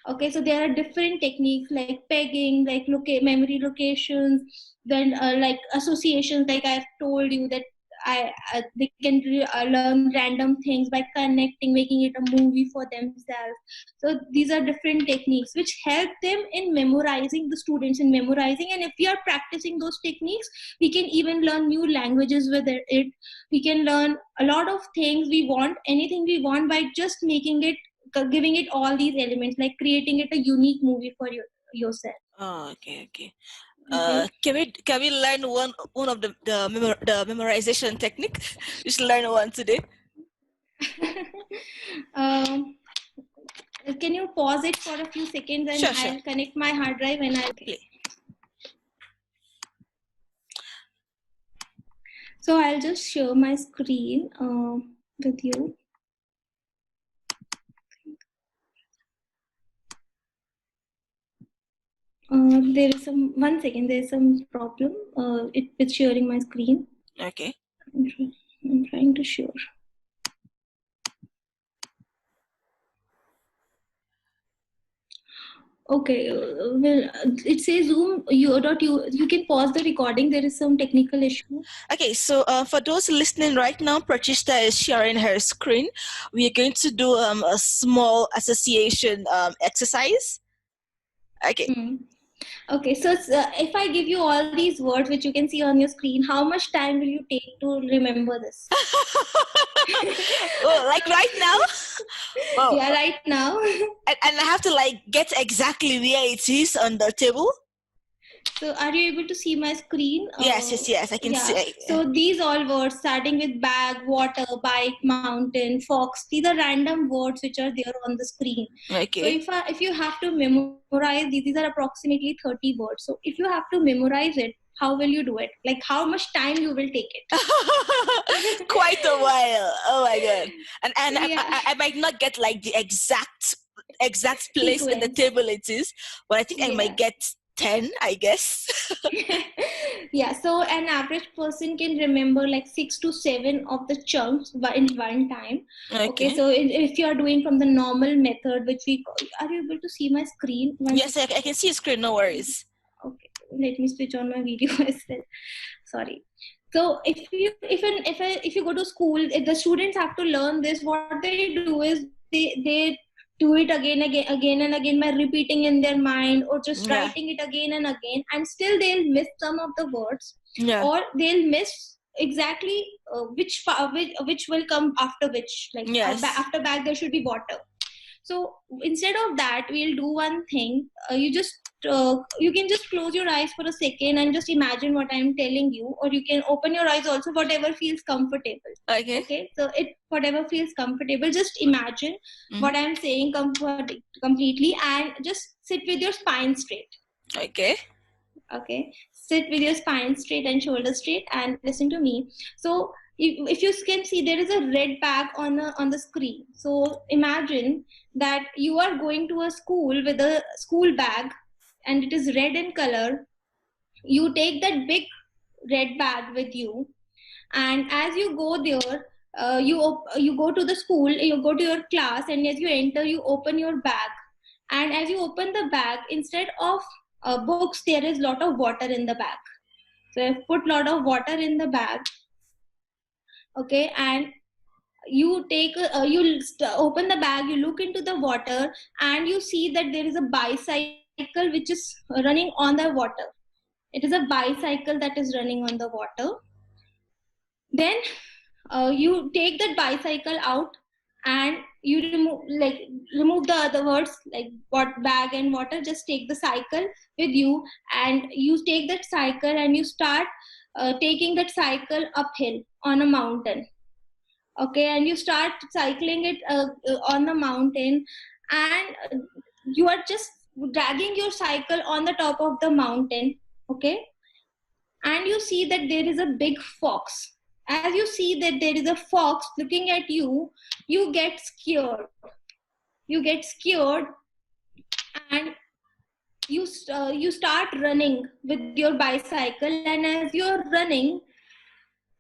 Okay, so there are different techniques like pegging, like memory locations, then like associations, like I've told you that they can learn random things by connecting, making it a movie for themselves. So these are different techniques which help them in memorizing, the students in memorizing. And if we are practicing those techniques, we can even learn new languages with it. We can learn a lot of things, we want anything we want, by just making it, giving it all these elements, like creating it a unique movie for yourself. Oh, okay, okay. Okay. Can we learn one of the memorization technique? Just learn one today. um, can you pause it for a few seconds, and Sure, sure. I'll connect my hard drive and I'll Play. So I'll just share my screen with you. There is one second, there's some problem with sharing my screen. Okay. I'm trying to share. Okay, well, it says Zoom. You can pause the recording. There is some technical issue. Okay, so for those listening right now, Prachista is sharing her screen. We are going to do a small association exercise. Okay. Okay, so if I give you all these words which you can see on your screen, how much time will you take to remember this? Oh, like right now? Oh. Yeah, right now. And I have to like get exactly where it is on the table? So are you able to see my screen? Yes, I can Yeah. see. So these all words starting with bag, water, bike, mountain, fox. These are random words which are there on the screen. Okay. So if you have to memorize these are approximately 30 words. So if you have to memorize it, how will you do it? Like how much time you will take it? Quite a while. Oh my god. And Yeah. I might not get like the exact place in the Sequence. table it is, but I think I might Yeah. get 10, I guess. Yeah, so an average person can remember like 6 to 7 of the chunks in one time. Okay, Okay. so if you are doing from the normal method, which we call, are you able to see my screen? Yes, I can see a screen, no worries. Okay, let me switch on my video as well. Sorry. So if you go to school, if the students have to learn this, what they do is they do it again and again by repeating in their mind or just Yeah. writing it again and again, and still they'll miss some of the words, Yeah. or they'll miss exactly which will come after which. Like Yes. after bag there should be water. So instead of that, we'll do one thing. You can just close your eyes for a second and just imagine what I'm telling you, or you can open your eyes also, whatever feels comfortable. Okay. Okay, so whatever feels comfortable. Just imagine what I'm saying completely, and just sit with your spine straight. Okay. Okay, sit with your spine straight and shoulder straight, and listen to me. So if you can see, there is a red bag on the screen. So imagine that you are going to a school with a school bag, and it is red in color. You take that big red bag with you, and as you go there, you go to the school, you go to your class, and as you enter, you open your bag, and as you open the bag, instead of books, there is lot of water in the bag. So I've put lot of water in the bag. Okay, and you take open the bag, you look into the water, and you see that there is a bicycle which is running on the water. It is a bicycle that is running on the water. Then you take that bicycle out, and you remove the other words like what bag and water. Just take the cycle with you, and you take that cycle and you start taking that cycle uphill on a mountain. Okay, and you start cycling it on the mountain, and you are just dragging your cycle on the top of the mountain. Okay, and you see that there is a big fox. As you see that there is a fox looking at you, you get scared. You get scared, and you start running with your bicycle. And as you're running,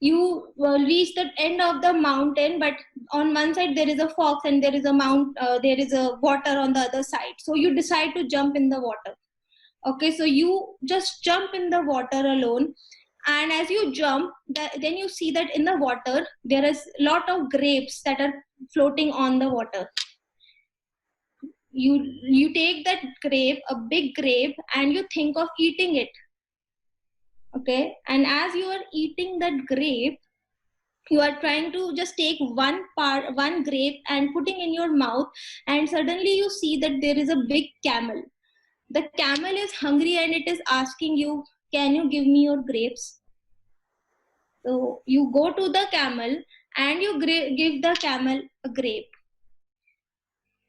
you reach the end of the mountain. But on one side there is a fox, and there is there is a water on the other side. So you decide to jump in the water. Okay, so you just jump in the water alone, and as you jump, then you see that in the water there is a lot of grapes that are floating on the water. You take that grape, a big grape, and you think of eating it. Okay, and as you are eating that grape, you are trying to just take one grape and putting in your mouth, and suddenly you see that there is a big camel. The camel is hungry, and it is asking you, can you give me your grapes? So you go to the camel, and you give the camel a grape.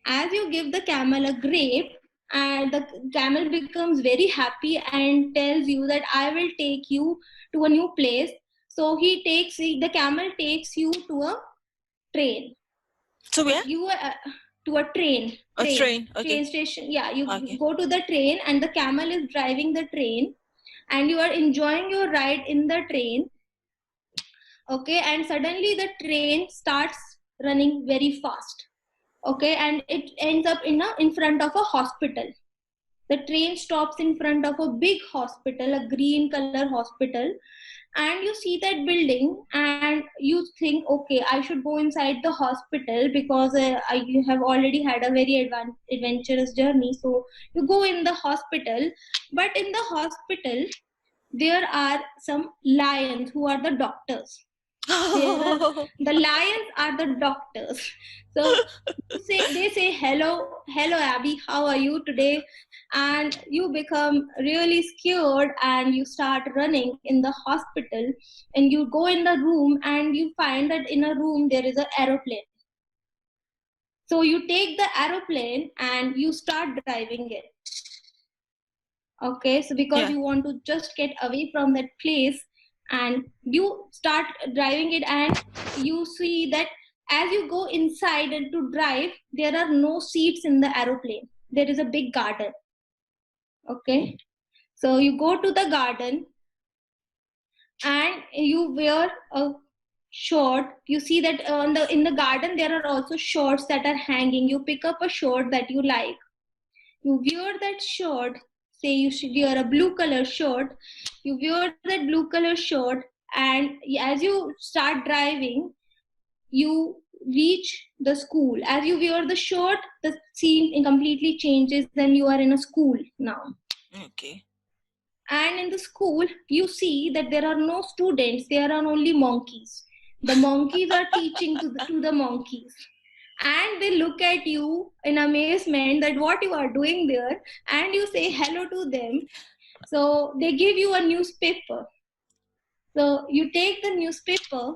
As you give the camel a grape, and the camel becomes very happy and tells you that I will take you to a new place. So the camel takes you to a train. So where? You to a train. Train. Okay. Train station. Yeah, you Okay. go to the train, and the camel is driving the train, and you are enjoying your ride in the train. Okay, and suddenly the train starts running very fast. Okay, and it ends up in front of a hospital. The train stops in front of a big hospital, a green color hospital, and you see that building, and you think, okay, I should go inside the hospital because you have already had a very adventurous journey. So you go in the hospital, but in the hospital there are some lions who are the doctors. The lions are the doctors. So they say hello Abby, how are you today? And you become really scared and you start running in the hospital, and you go in the room and you find that in a room there is an aeroplane. So you take the aeroplane and you start driving it. Okay, so because you want to just get away from that place, and you start driving it, and you see that as you go inside and to drive, there are no seats in the aeroplane. There is a big garden. Okay, so you go to the garden and you wear a short. You see that in the garden there are also shorts that are hanging. You pick up a short that you like, you wear that shirt. Say you should wear a blue color shirt, you wear that blue color shirt, and as you start driving, you reach the school. As you wear the shirt, the scene completely changes, then you are in a school now. Okay. And in the school you see that there are no students, there are only monkeys. The monkeys are teaching to the monkeys, and they look at you in amazement that what you are doing there, and you say hello to them. So they give you a newspaper. So you take the newspaper,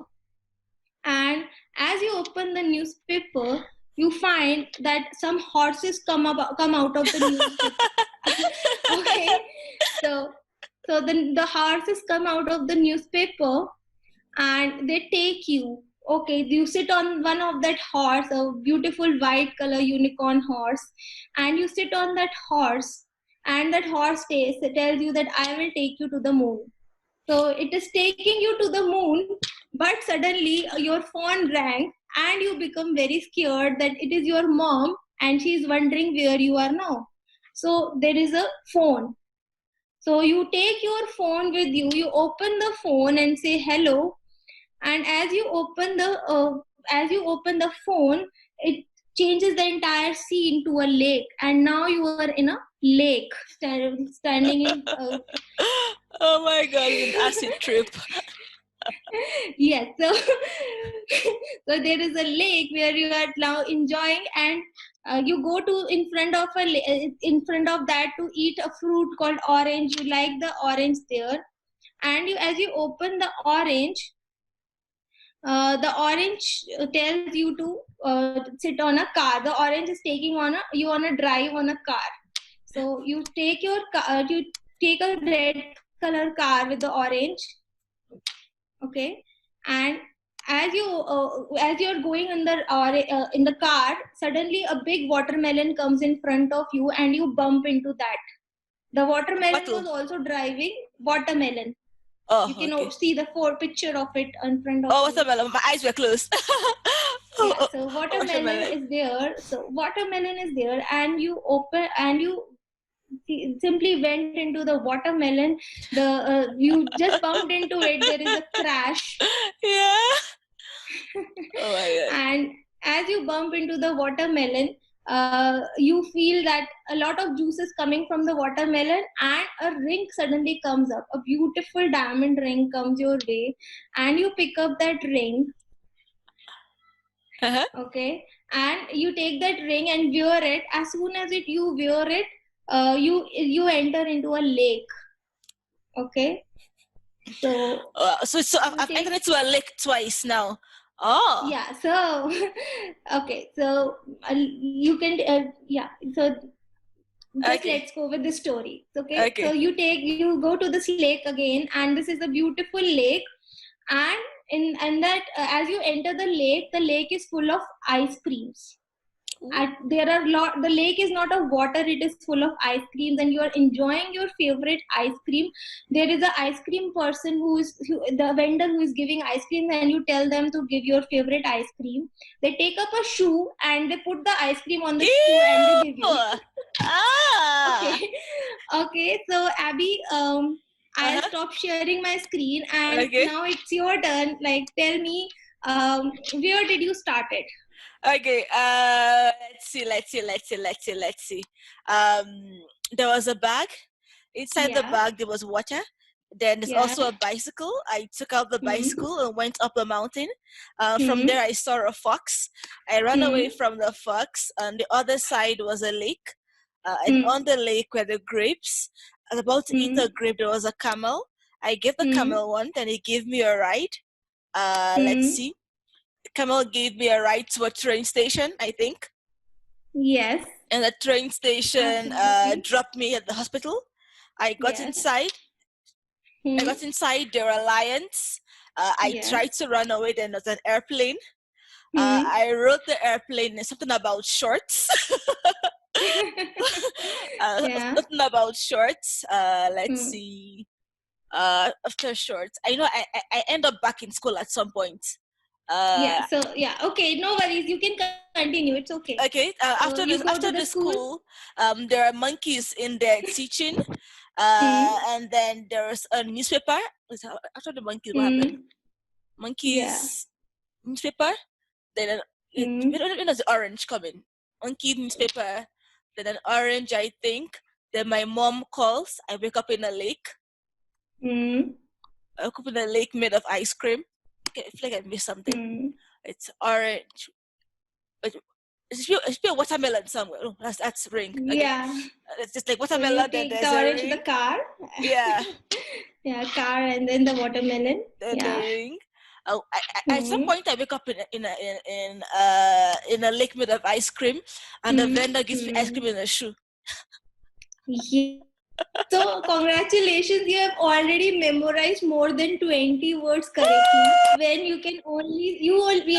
and as you open the newspaper, you find that some horses come out of the newspaper. Okay, so the horses come out of the newspaper and they take you. Okay, you sit on one of that horse, a beautiful white color unicorn horse, and you sit on that horse, and that horse tells you that I will take you to the moon. So it is taking you to the moon, but suddenly your phone rang and you become very scared that it is your mom and she is wondering where you are now. So there is a phone. So you take your phone with you, you open the phone and say hello, and as you open the phone, it changes the entire scene to a lake, and now you are in a lake standing in oh my god, an acid trip. yes, so so there is a lake where you are now enjoying, and you go to in front of that to eat a fruit called orange. You like the orange there, and as you open the orange tells you to sit on a car. The orange is taking you on a drive on a car. So you take you take a red color car with the orange. Okay, and as you're going in the car, suddenly a big watermelon comes in front of you, and you bump into that. The watermelon was also driving watermelon. Oh, you can okay. see the picture of it in front of oh, you. watermelon. My eyes were closed. Yeah, so watermelon is there. So watermelon is there, and you simply went into the watermelon. You just bumped into it. There is a crash. Yeah. Oh my god. And as you bump into the watermelon, you feel that a lot of juice is coming from the watermelon, and a ring suddenly comes up. A beautiful diamond ring comes your way, and you pick up that ring. Okay, and you take that ring and wear it. As soon as you wear it, you enter into a lake. Okay, so I've entered into a lake twice now. Oh, yeah, so okay, so you can yeah, so just let's go with the story. Okay, so you go to this lake again, and this is a beautiful lake, and in that as you enter the lake is full of ice creams. The lake is not of water, it is full of ice creams, and you are enjoying your favorite ice cream. There is a ice cream person the vendor who is giving ice cream, and you tell them to give your favorite ice cream. They take up a shoe and they put the ice cream on the shoe and they give you. Okay, so Abby, I'll stop sharing my screen, and now it's your turn. Like, tell me, where did you start it? Okay, let's see. There was a bag. Inside the bag there was water. Then there's Yeah. also a bicycle. I took out the bicycle and went up a mountain. From Hmm. there, I saw a fox. I ran away Hmm. from the fox. On the other side was a lake. And Hmm. on the lake were the grapes. I was about to eat Hmm. a grape. There was a camel. I gave the Hmm. camel one, then he gave me a ride. Let's Hmm. see. The camel gave me a ride to a train station, I think. Yes. And the train station Absolutely. dropped me at the hospital. I got Yes. inside. I Hmm. got inside. There were lions. I Yes. tried to run away. Then there's an airplane. Hmm. I rode the airplane. Something about shorts. Yeah. Something about shorts. Let's Hmm. see. After shorts, I know I end up back in school at some point. Yeah. Uh, So yeah. Okay. No worries. You can continue. It's okay. okay. So you go to After the the school. school, there are monkeys in there teaching. Hmm. And then there's a newspaper. After the monkeys, what happened? Hmm. Yeah. Monkeys newspaper. Then Hmm. when does the orange come in? Monkey newspaper. Then an orange, I think. Then my mom calls. I wake up in a lake. Hmm. I wake up in a lake made of ice cream. Okay, I feel like I missed something. Hmm. It's orange. But it's still watermelon somewhere. Oh, that's ring. Okay, Yeah. it's just like So you watermelon. Then take the there's a orange to the ring. car. Yeah, Yeah, car and then the watermelon. then the Yeah. ring. Oh, at some Hmm. point I wake up in a lake made of ice cream, and the Hmm. vendor gives me ice Hmm. cream in a shoe. Yeah. So congratulations, you have already memorized more than 20 words correctly. When you can only we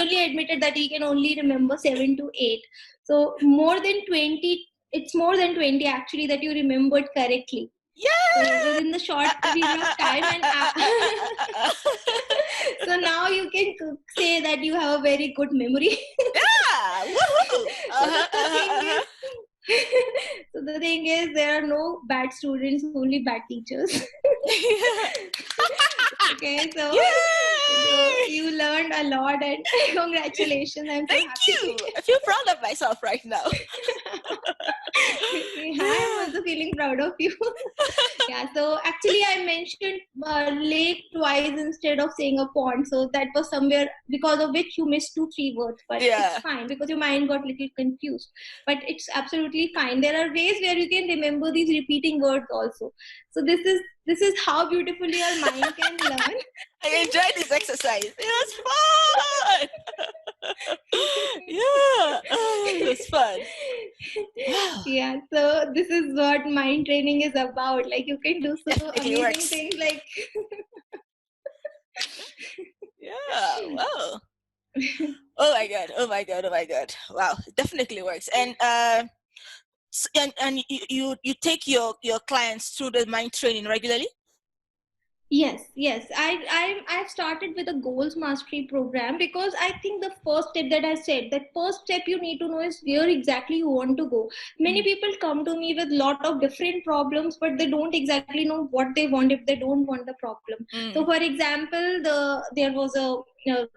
only admitted that you can only remember 7 to 8. So more than 20, it's more than 20 actually that you remembered correctly. So Yeah. within the short period of time and so now you can say that you have a very good memory. Yeah. Woohoo. So the Uh-huh, uh-huh, thing uh-huh. is so the thing is there are no bad students, only bad teachers. Okay, so Yay! you learned a lot and congratulations. I'm so Thank happy. you. I feel proud of myself right now. I'm also feeling proud of you. Yeah, so actually I mentioned lake twice instead of saying a pond. So that was somewhere because of which you missed 2 3 words. But it's Yeah. fine because your mind got little confused. But it's absolutely fine. There are ways where you can remember these repeating words also. So this is how beautifully your mind can learn. I enjoyed this exercise. It was fun. Yeah. Oh, it was fun. Wow. Yeah, so this is what mind training is about. Like you can do so Definitely amazing works. things like Yeah. Wow. Oh my god. Oh my god. Oh my god. Wow. It definitely works. And you take your clients through the mind training regularly. yes. I've started with a goals mastery program because I think the first step that I said, that first step you need to know is where exactly you want to go. Many people come to me with lot of different problems, but they don't exactly know what they want if they don't want the problem. So, Mm. for example, there was the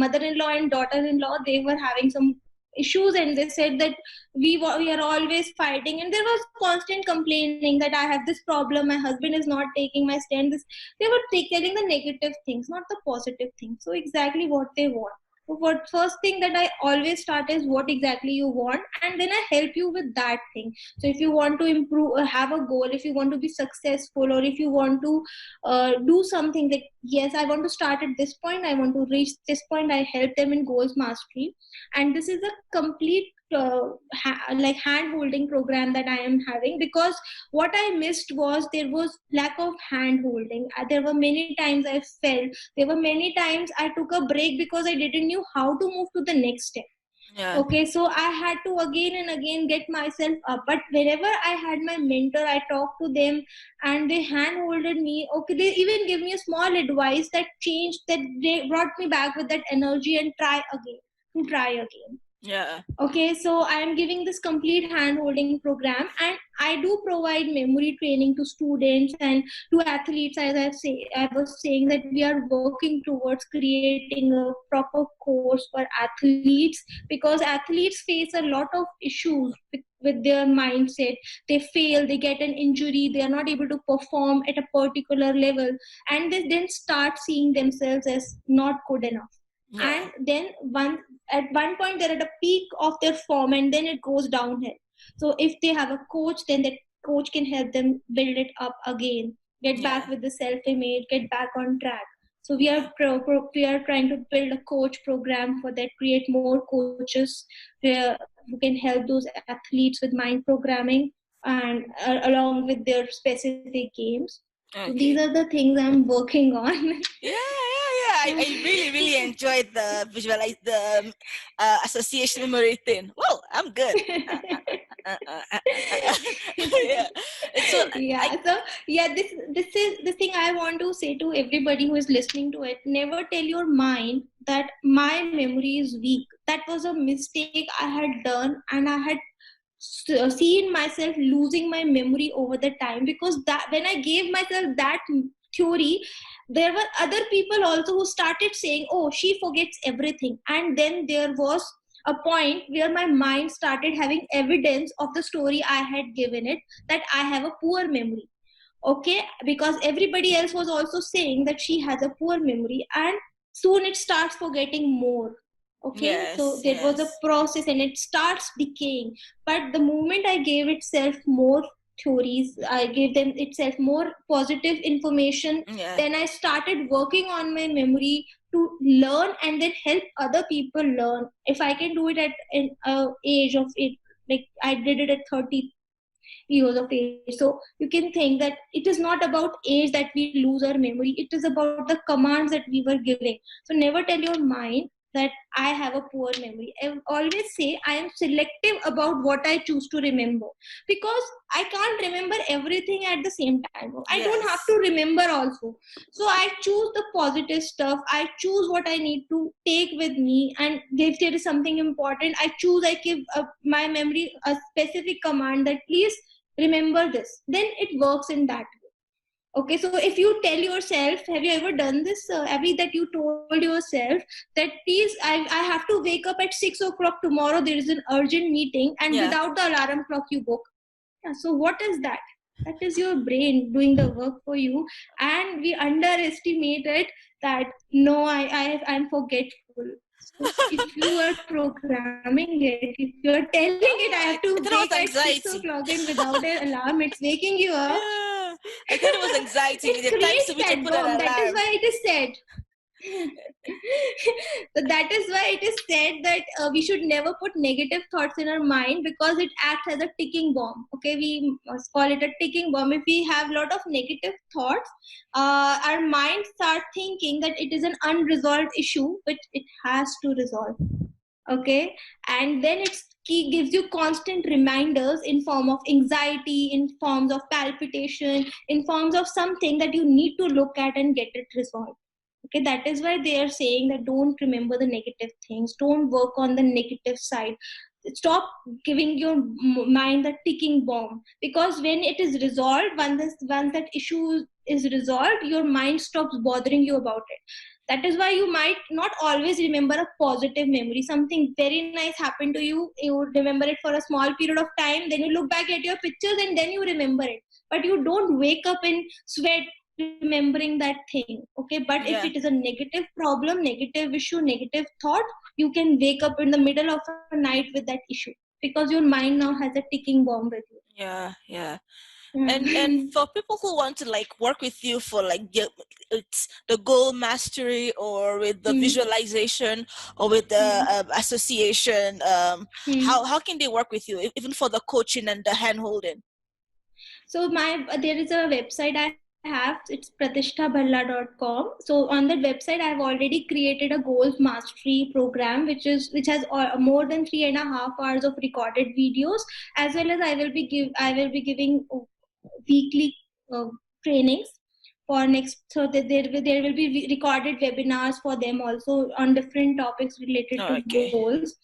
mother-in-law and daughter-in-law, they were having some issues, and they said that we are always fighting, and there was constant complaining that I have this problem, my husband is not taking my stand. They were telling the negative things, not the positive things. So exactly what they want. So what first thing that I always start is what exactly you want, and then I help you with that thing. So if you want to improve, have a goal, if you want to be successful, or if you want to do something like, yes, I want to start at this point, I want to reach this point, I help them in goals mastery. And this is a complete like hand holding program that I am having, because what I missed was there was lack of hand holding. There were many times I fell, there were many times I took a break because I didn't know how to move to the next step. Yeah. Okay, so I had to again and again get myself up. But whenever I had my mentor, I talked to them and they hand holded me. Okay, they even give me a small advice that changed, that they brought me back with that energy and try again, to try again. Yeah. Okay, so I am giving this complete hand holding program, and I do provide memory training to students and to athletes. As I was saying that we are working towards creating a proper course for athletes, because athletes face a lot of issues with their mindset. They fail, they get an injury, they are not able to perform at a particular level, and they then start seeing themselves as not good enough. Yeah. And then at one point they're at a peak of their form, and then it goes downhill. So if they have a coach, then that coach can help them build it up again, get Yeah. back with the self image, get back on track. So Yeah. we are trying to build a coach program for that, create more coaches who can help those athletes with mind programming and along with their specific games. So these Okay. are the things I'm working on. Yeah. I really, really enjoyed the association memory thing. Well, I'm good. Yeah. So I Yeah, so yeah, this is the thing I want to say to everybody who is listening to it. Never tell your mind that my memory is weak. That was a mistake I had done, and I had seen myself losing my memory over the time, because that when I gave myself that theory, there were other people also who started saying, oh, she forgets everything. And then there was a point where my mind started having evidence of the story I had given it, that I have a poor memory. Okay, because everybody else was also saying that she has a poor memory, and soon it starts forgetting more. Okay, so yes, there was a yes. process and it starts decaying. But the moment I gave itself more theories, I gave them itself more positive information, Yeah. then I started working on my memory to learn and then help other people learn. If I can do it at an age of it, like I did it at 30 years of age. So you can think that it is not about age that we lose our memory, it is about the commands that we were giving. So never tell your mind that I have a poor memory. I always say I am selective about what I choose to remember, because I can't remember everything at the same time. I don't have to Yes. remember also. So I choose the positive stuff. I choose what I need to take with me, and if there is something important, I give my memory a specific command that please remember this. Then it works in that way. Okay, so if you tell yourself, have you ever done this, Abby, that you told yourself that please, I have to wake up at 6 o'clock tomorrow, there is an urgent meeting, and Yeah. without the alarm clock you woke. Yeah, so what is that? That is your brain doing the work for you, and we underestimated that. No, I'm forgetful. So if you are programming it, if you are telling it, I have to Oh, wake I at thought it was 6 o'clock, anxiety. and without an alarm, it's waking you up. Yeah. I thought it was anxiety. It The times creates to which I that put an bomb. That is alarm. why it is said. So that is why it is said that we should never put negative thoughts in our mind, because it acts as a ticking bomb. Okay, we must call it a ticking bomb. If we have a lot of negative thoughts, our mind start thinking that it is an unresolved issue which it has to resolve. Okay, and then it gives you constant reminders in form of anxiety, in forms of palpitation, in forms of something that you need to look at and get it resolved. Okay, that is why they are saying that don't remember the negative things, don't work on the negative side, stop giving your mind the ticking bomb, because when it is resolved, once that issue is resolved, your mind stops bothering you about it. That is why you might not always remember a positive memory. Something very nice happened to you, you remember it for a small period of time, then you look back at your pictures and then you remember it, but you don't wake up in sweat remembering that thing. Okay, but if it Yeah. is a negative problem, negative issue, negative thought, you can wake up in the middle of a night with that issue, because your mind now has a ticking bomb with Yeah. And you. for people who want to like work with you for like it's the goal mastery or with the Hmm. visualization or with the Hmm. association, Hmm. how can they work with you even for the coaching and the hand holding? So there is a website I have. It's pratishtabhalla.com. So on that website, I have already created a goals mastery program, which has more than 3.5 hours of recorded videos, as well as I will be giving weekly uh, trainings for next. So that there will be recorded webinars for them also on different topics related Oh, to okay. goals.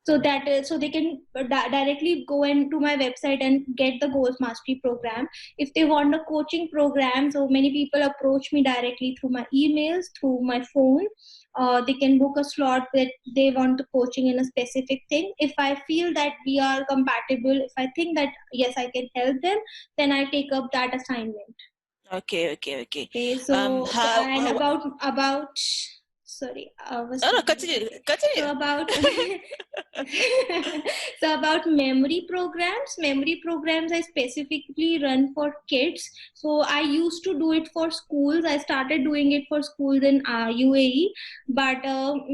so that so they can directly go into my website and get the goals mastery program. If they want a coaching program, so many people approach me directly through my emails, through my phone. They can book a slot that they want the coaching in a specific thing. If I feel that we are compatible, if I think that yes, I can help them, then I take up that assignment. Okay. So and about sorry, continue. so about so about memory programs I specifically run for kids. So I used to do it for schools. I started doing it for schools in UAE, but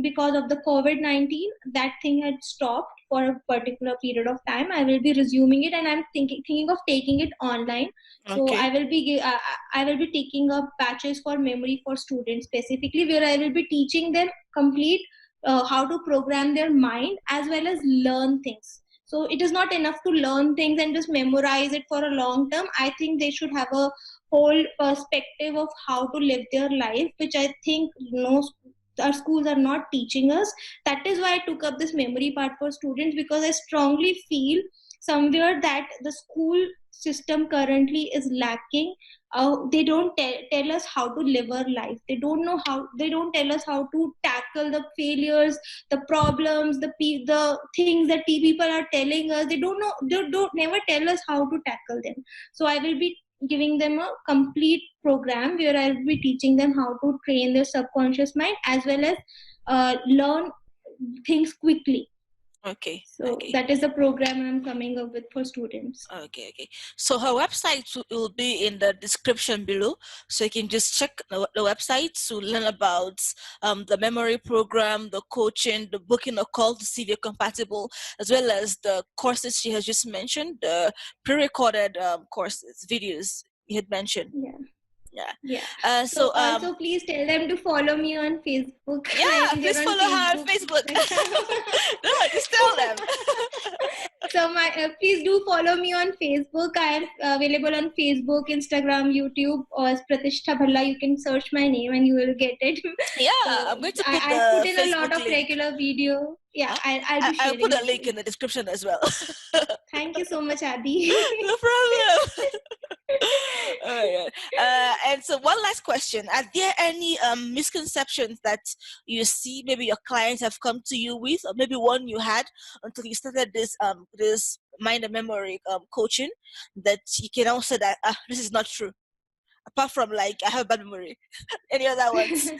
because of the COVID-19, that thing had stopped for a particular period of time. I will be resuming it, and I'm thinking of taking it online. So Okay. I will be taking up batches for memory for students specifically, where I will be teaching them complete how to program their mind as well as learn things. So it is not enough to learn things and just memorize it for a long term. I think they should have a whole perspective of how to live their life, which I think our schools are not teaching us. That is why I took up this memory part for students, because I strongly feel somewhere that the school system currently is lacking. They don't tell us how to live our life. They don't tell us how to tackle the failures, the problems, the things that people are telling us. They don't never tell us how to tackle them. So I will be giving them a complete program where I will be teaching them how to train their subconscious mind as well as learn things quickly. Okay. So that is the program I'm coming up with for students. Okay. So her website will be in the description below, so you can just check the website to learn about the memory program, the coaching, the booking a call to see if you're compatible, as well as the courses she has just mentioned, the pre-recorded courses, videos you had mentioned. Yeah. So also please tell them to follow me on Facebook. Yeah, please follow her on Facebook. No, just tell them. So please do follow me on Facebook. I am available on Facebook, Instagram, YouTube, or as Pratishtha Bhalla. You can search my name and you will get it. Yeah, I'm going to put I put in Facebook a lot of link. Regular video. Yeah, I'll put a link in the description as well. Thank you so much, Adi. No problem. All right. And so one last question. Are there any misconceptions that you see maybe your clients have come to you with, or maybe one you had until you started this mind and memory coaching, that you can also say that this is not true? Apart from like I have bad memory. Any other ones?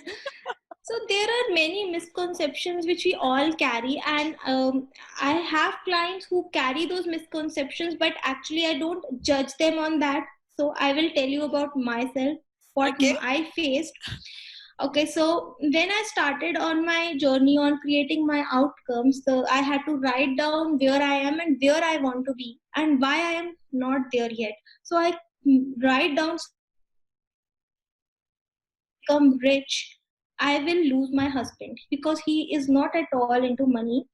So there are many misconceptions which we all carry, and I have clients who carry those misconceptions, but actually I don't judge them on that. So I will tell you about myself, what I faced. Okay, so when I started on my journey on creating my outcomes, so I had to write down where I am and where I want to be and why I am not there yet. So I write down, become rich, I will lose my husband because he is not at all into money.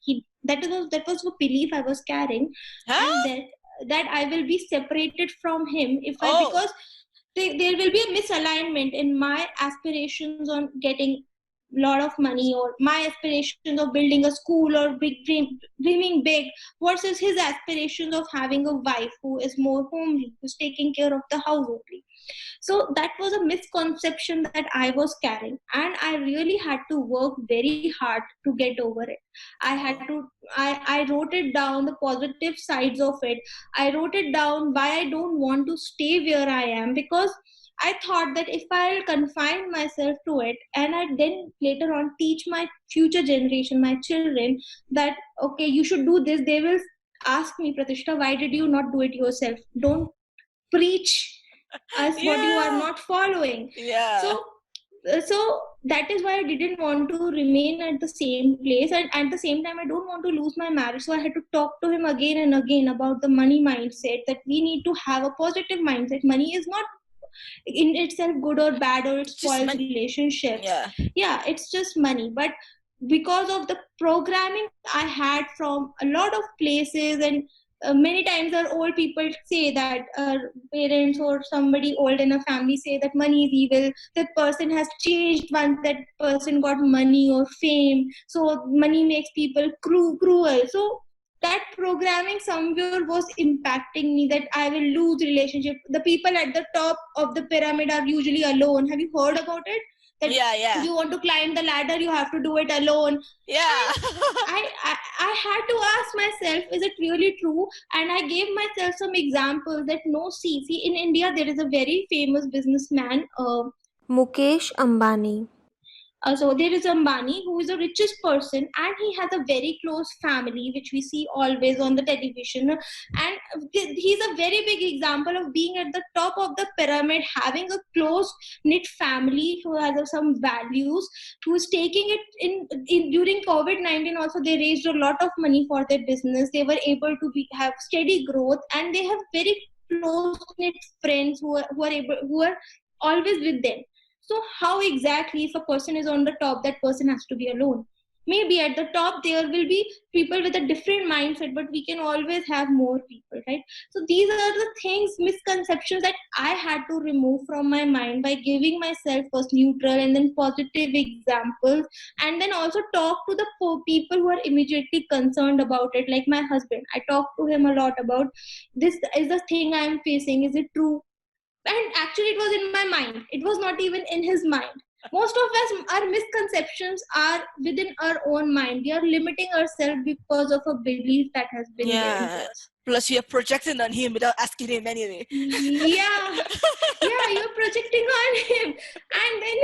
That was a belief I was carrying, and that I will be separated from him because there will be a misalignment in my aspirations on getting a lot of money, or my aspirations of building a school or dreaming big, versus his aspirations of having a wife who is more homely, who's taking care of the house only. So that was a misconception that I was carrying, and I really had to work very hard to get over it. I wrote it down, the positive sides of it. I wrote it down why I don't want to stay where I am, because I thought that if I'll confine myself to it and I then later on teach my future generation, my children, that okay, you should do this, they will ask me, Pratishtha, why did you not do it yourself? Don't preach us what you are not following. So that is why I didn't want to remain at the same place, and at the same time I don't want to lose my marriage. So I had to talk to him again and again about the money mindset, that we need to have a positive mindset. Money is not in itself good or bad, or it spoils relationships. Yeah, it's just money. But because of the programming I had from a lot of places and many times our old people say that parents or somebody old in a family say that money is evil, that person has changed once that person got money or fame, so money makes people cruel. So that programming somewhere was impacting me, that I will lose relationship. The people at the top of the pyramid are usually alone. Have you heard about it? That Yeah. if you want to climb the ladder, you have to do it alone. Yeah. I had to ask myself, is it really true? And I gave myself some examples that no, see, in India, there is a very famous businessman, Mukesh Ambani. So there is Ambani, who is the richest person, and he has a very close family, which we see always on the television. And he's a very big example of being at the top of the pyramid, having a close knit family who has some values, who is taking it in during COVID-19. Also, they raised a lot of money for their business. They were able to have steady growth, and they have very close knit friends who are always with them. So how exactly, if a person is on the top, that person has to be alone? Maybe at the top there will be people with a different mindset, but we can always have more people, right? So these are the things, misconceptions that I had to remove from my mind by giving myself first neutral and then positive examples, and then also talk to the people who are immediately concerned about it, like my husband. I talk to him a lot about, this is the thing I am facing, is it true? And actually it was in my mind, it was not even in his mind. Most of us, our misconceptions are within our own mind. We are limiting ourselves because of a belief that has been given to us. Plus you're projecting on him without asking him anyway. Yeah, you're projecting on him, and then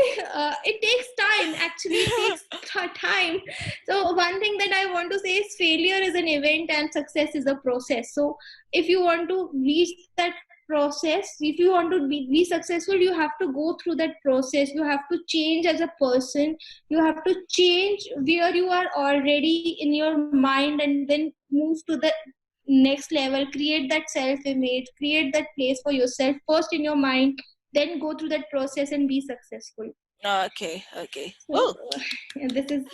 it takes time. Actually, it takes time. So one thing that I want to say is, failure is an event and success is a process. So if you want to reach that process, if you want to be successful, you have to go through that process. You have to change as a person. You have to change where you are already in your mind, and then move to the next level. Create that self image, create that place for yourself first in your mind, then go through that process and be successful. Okay. So, this is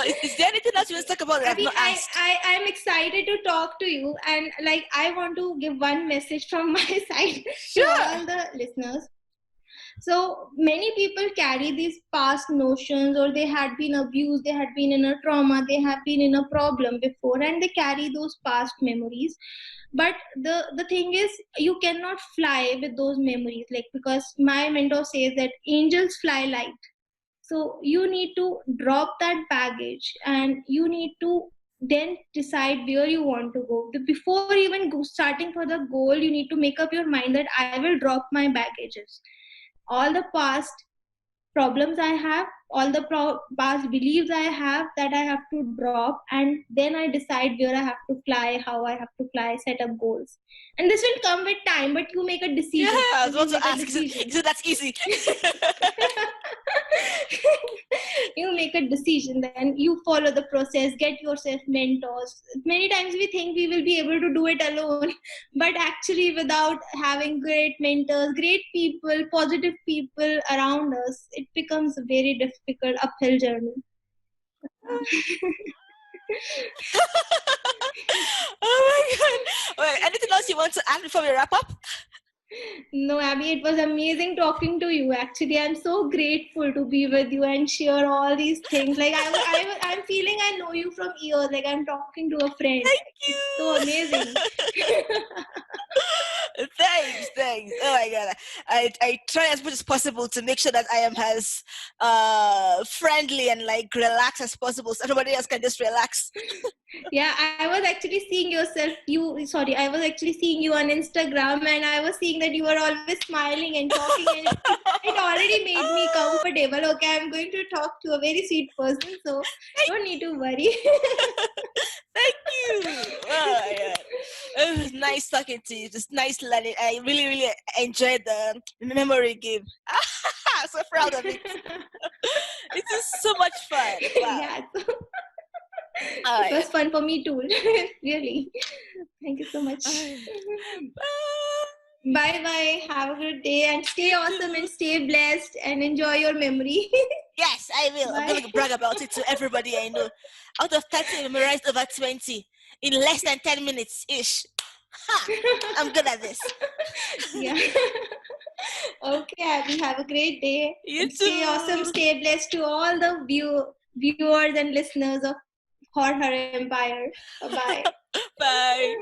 is there anything else you want to talk about that I've not asked? I'm excited to talk to you, and like I want to give one message from my side to all the listeners. So many people carry these past notions, or they had been abused, they had been in a trauma, they have been in a problem before, and they carry those past memories. But the thing is, you cannot fly with those memories, like, because my mentor says that angels fly light. So you need to drop that baggage, and you need to then decide where you want to go. Before even starting for the goal, you need to make up your mind that I will drop my baggages, all the past problems I have, all the past beliefs I have, that I have to drop, and then I decide where I have to fly, how I have to fly, set up goals. And this will come with time, but you make a decision. Yeah, I was about to ask, so that's easy. You make a decision, then you follow the process, get yourself mentors. Many times we think we will be able to do it alone, but actually without having great mentors, great people, positive people around us, it becomes a very difficult uphill journey. Oh my god. Well, anything else you want to add before we wrap up? No, Abby, it was amazing talking to you. Actually, I'm so grateful to be with you and share all these things. Like I'm feeling I know you from years. Like I'm talking to a friend. Thank you. It's so amazing. Thanks. Oh my god. I try as much as possible to make sure that I am as friendly and like relaxed as possible, so everybody else can just relax. Yeah, I was actually seeing I was actually seeing you on Instagram, and I was seeing that you were always smiling and talking, and it already made me comfortable. Okay, I'm going to talk to a very sweet person, so don't need to worry. Thank you. Oh my god. It was nice talking to you. Just nice learning. I really enjoyed the memory game. So proud of it. It was so much fun. Wow. Yeah. It was fun for me too. Really. Thank you so much. Bye. Have a good day, and stay awesome and stay blessed and enjoy your memory. Yes, I will. Bye. I'm going to brag about it to everybody I know. Out of 30, I memorized over 20. in less than 10 minutes ish. Ha! I'm good at this. Yeah. Okay, Abby, have a great day. You And stay awesome, too. stay blessed to all the viewers and listeners of Horror Empire. Bye-bye. Bye.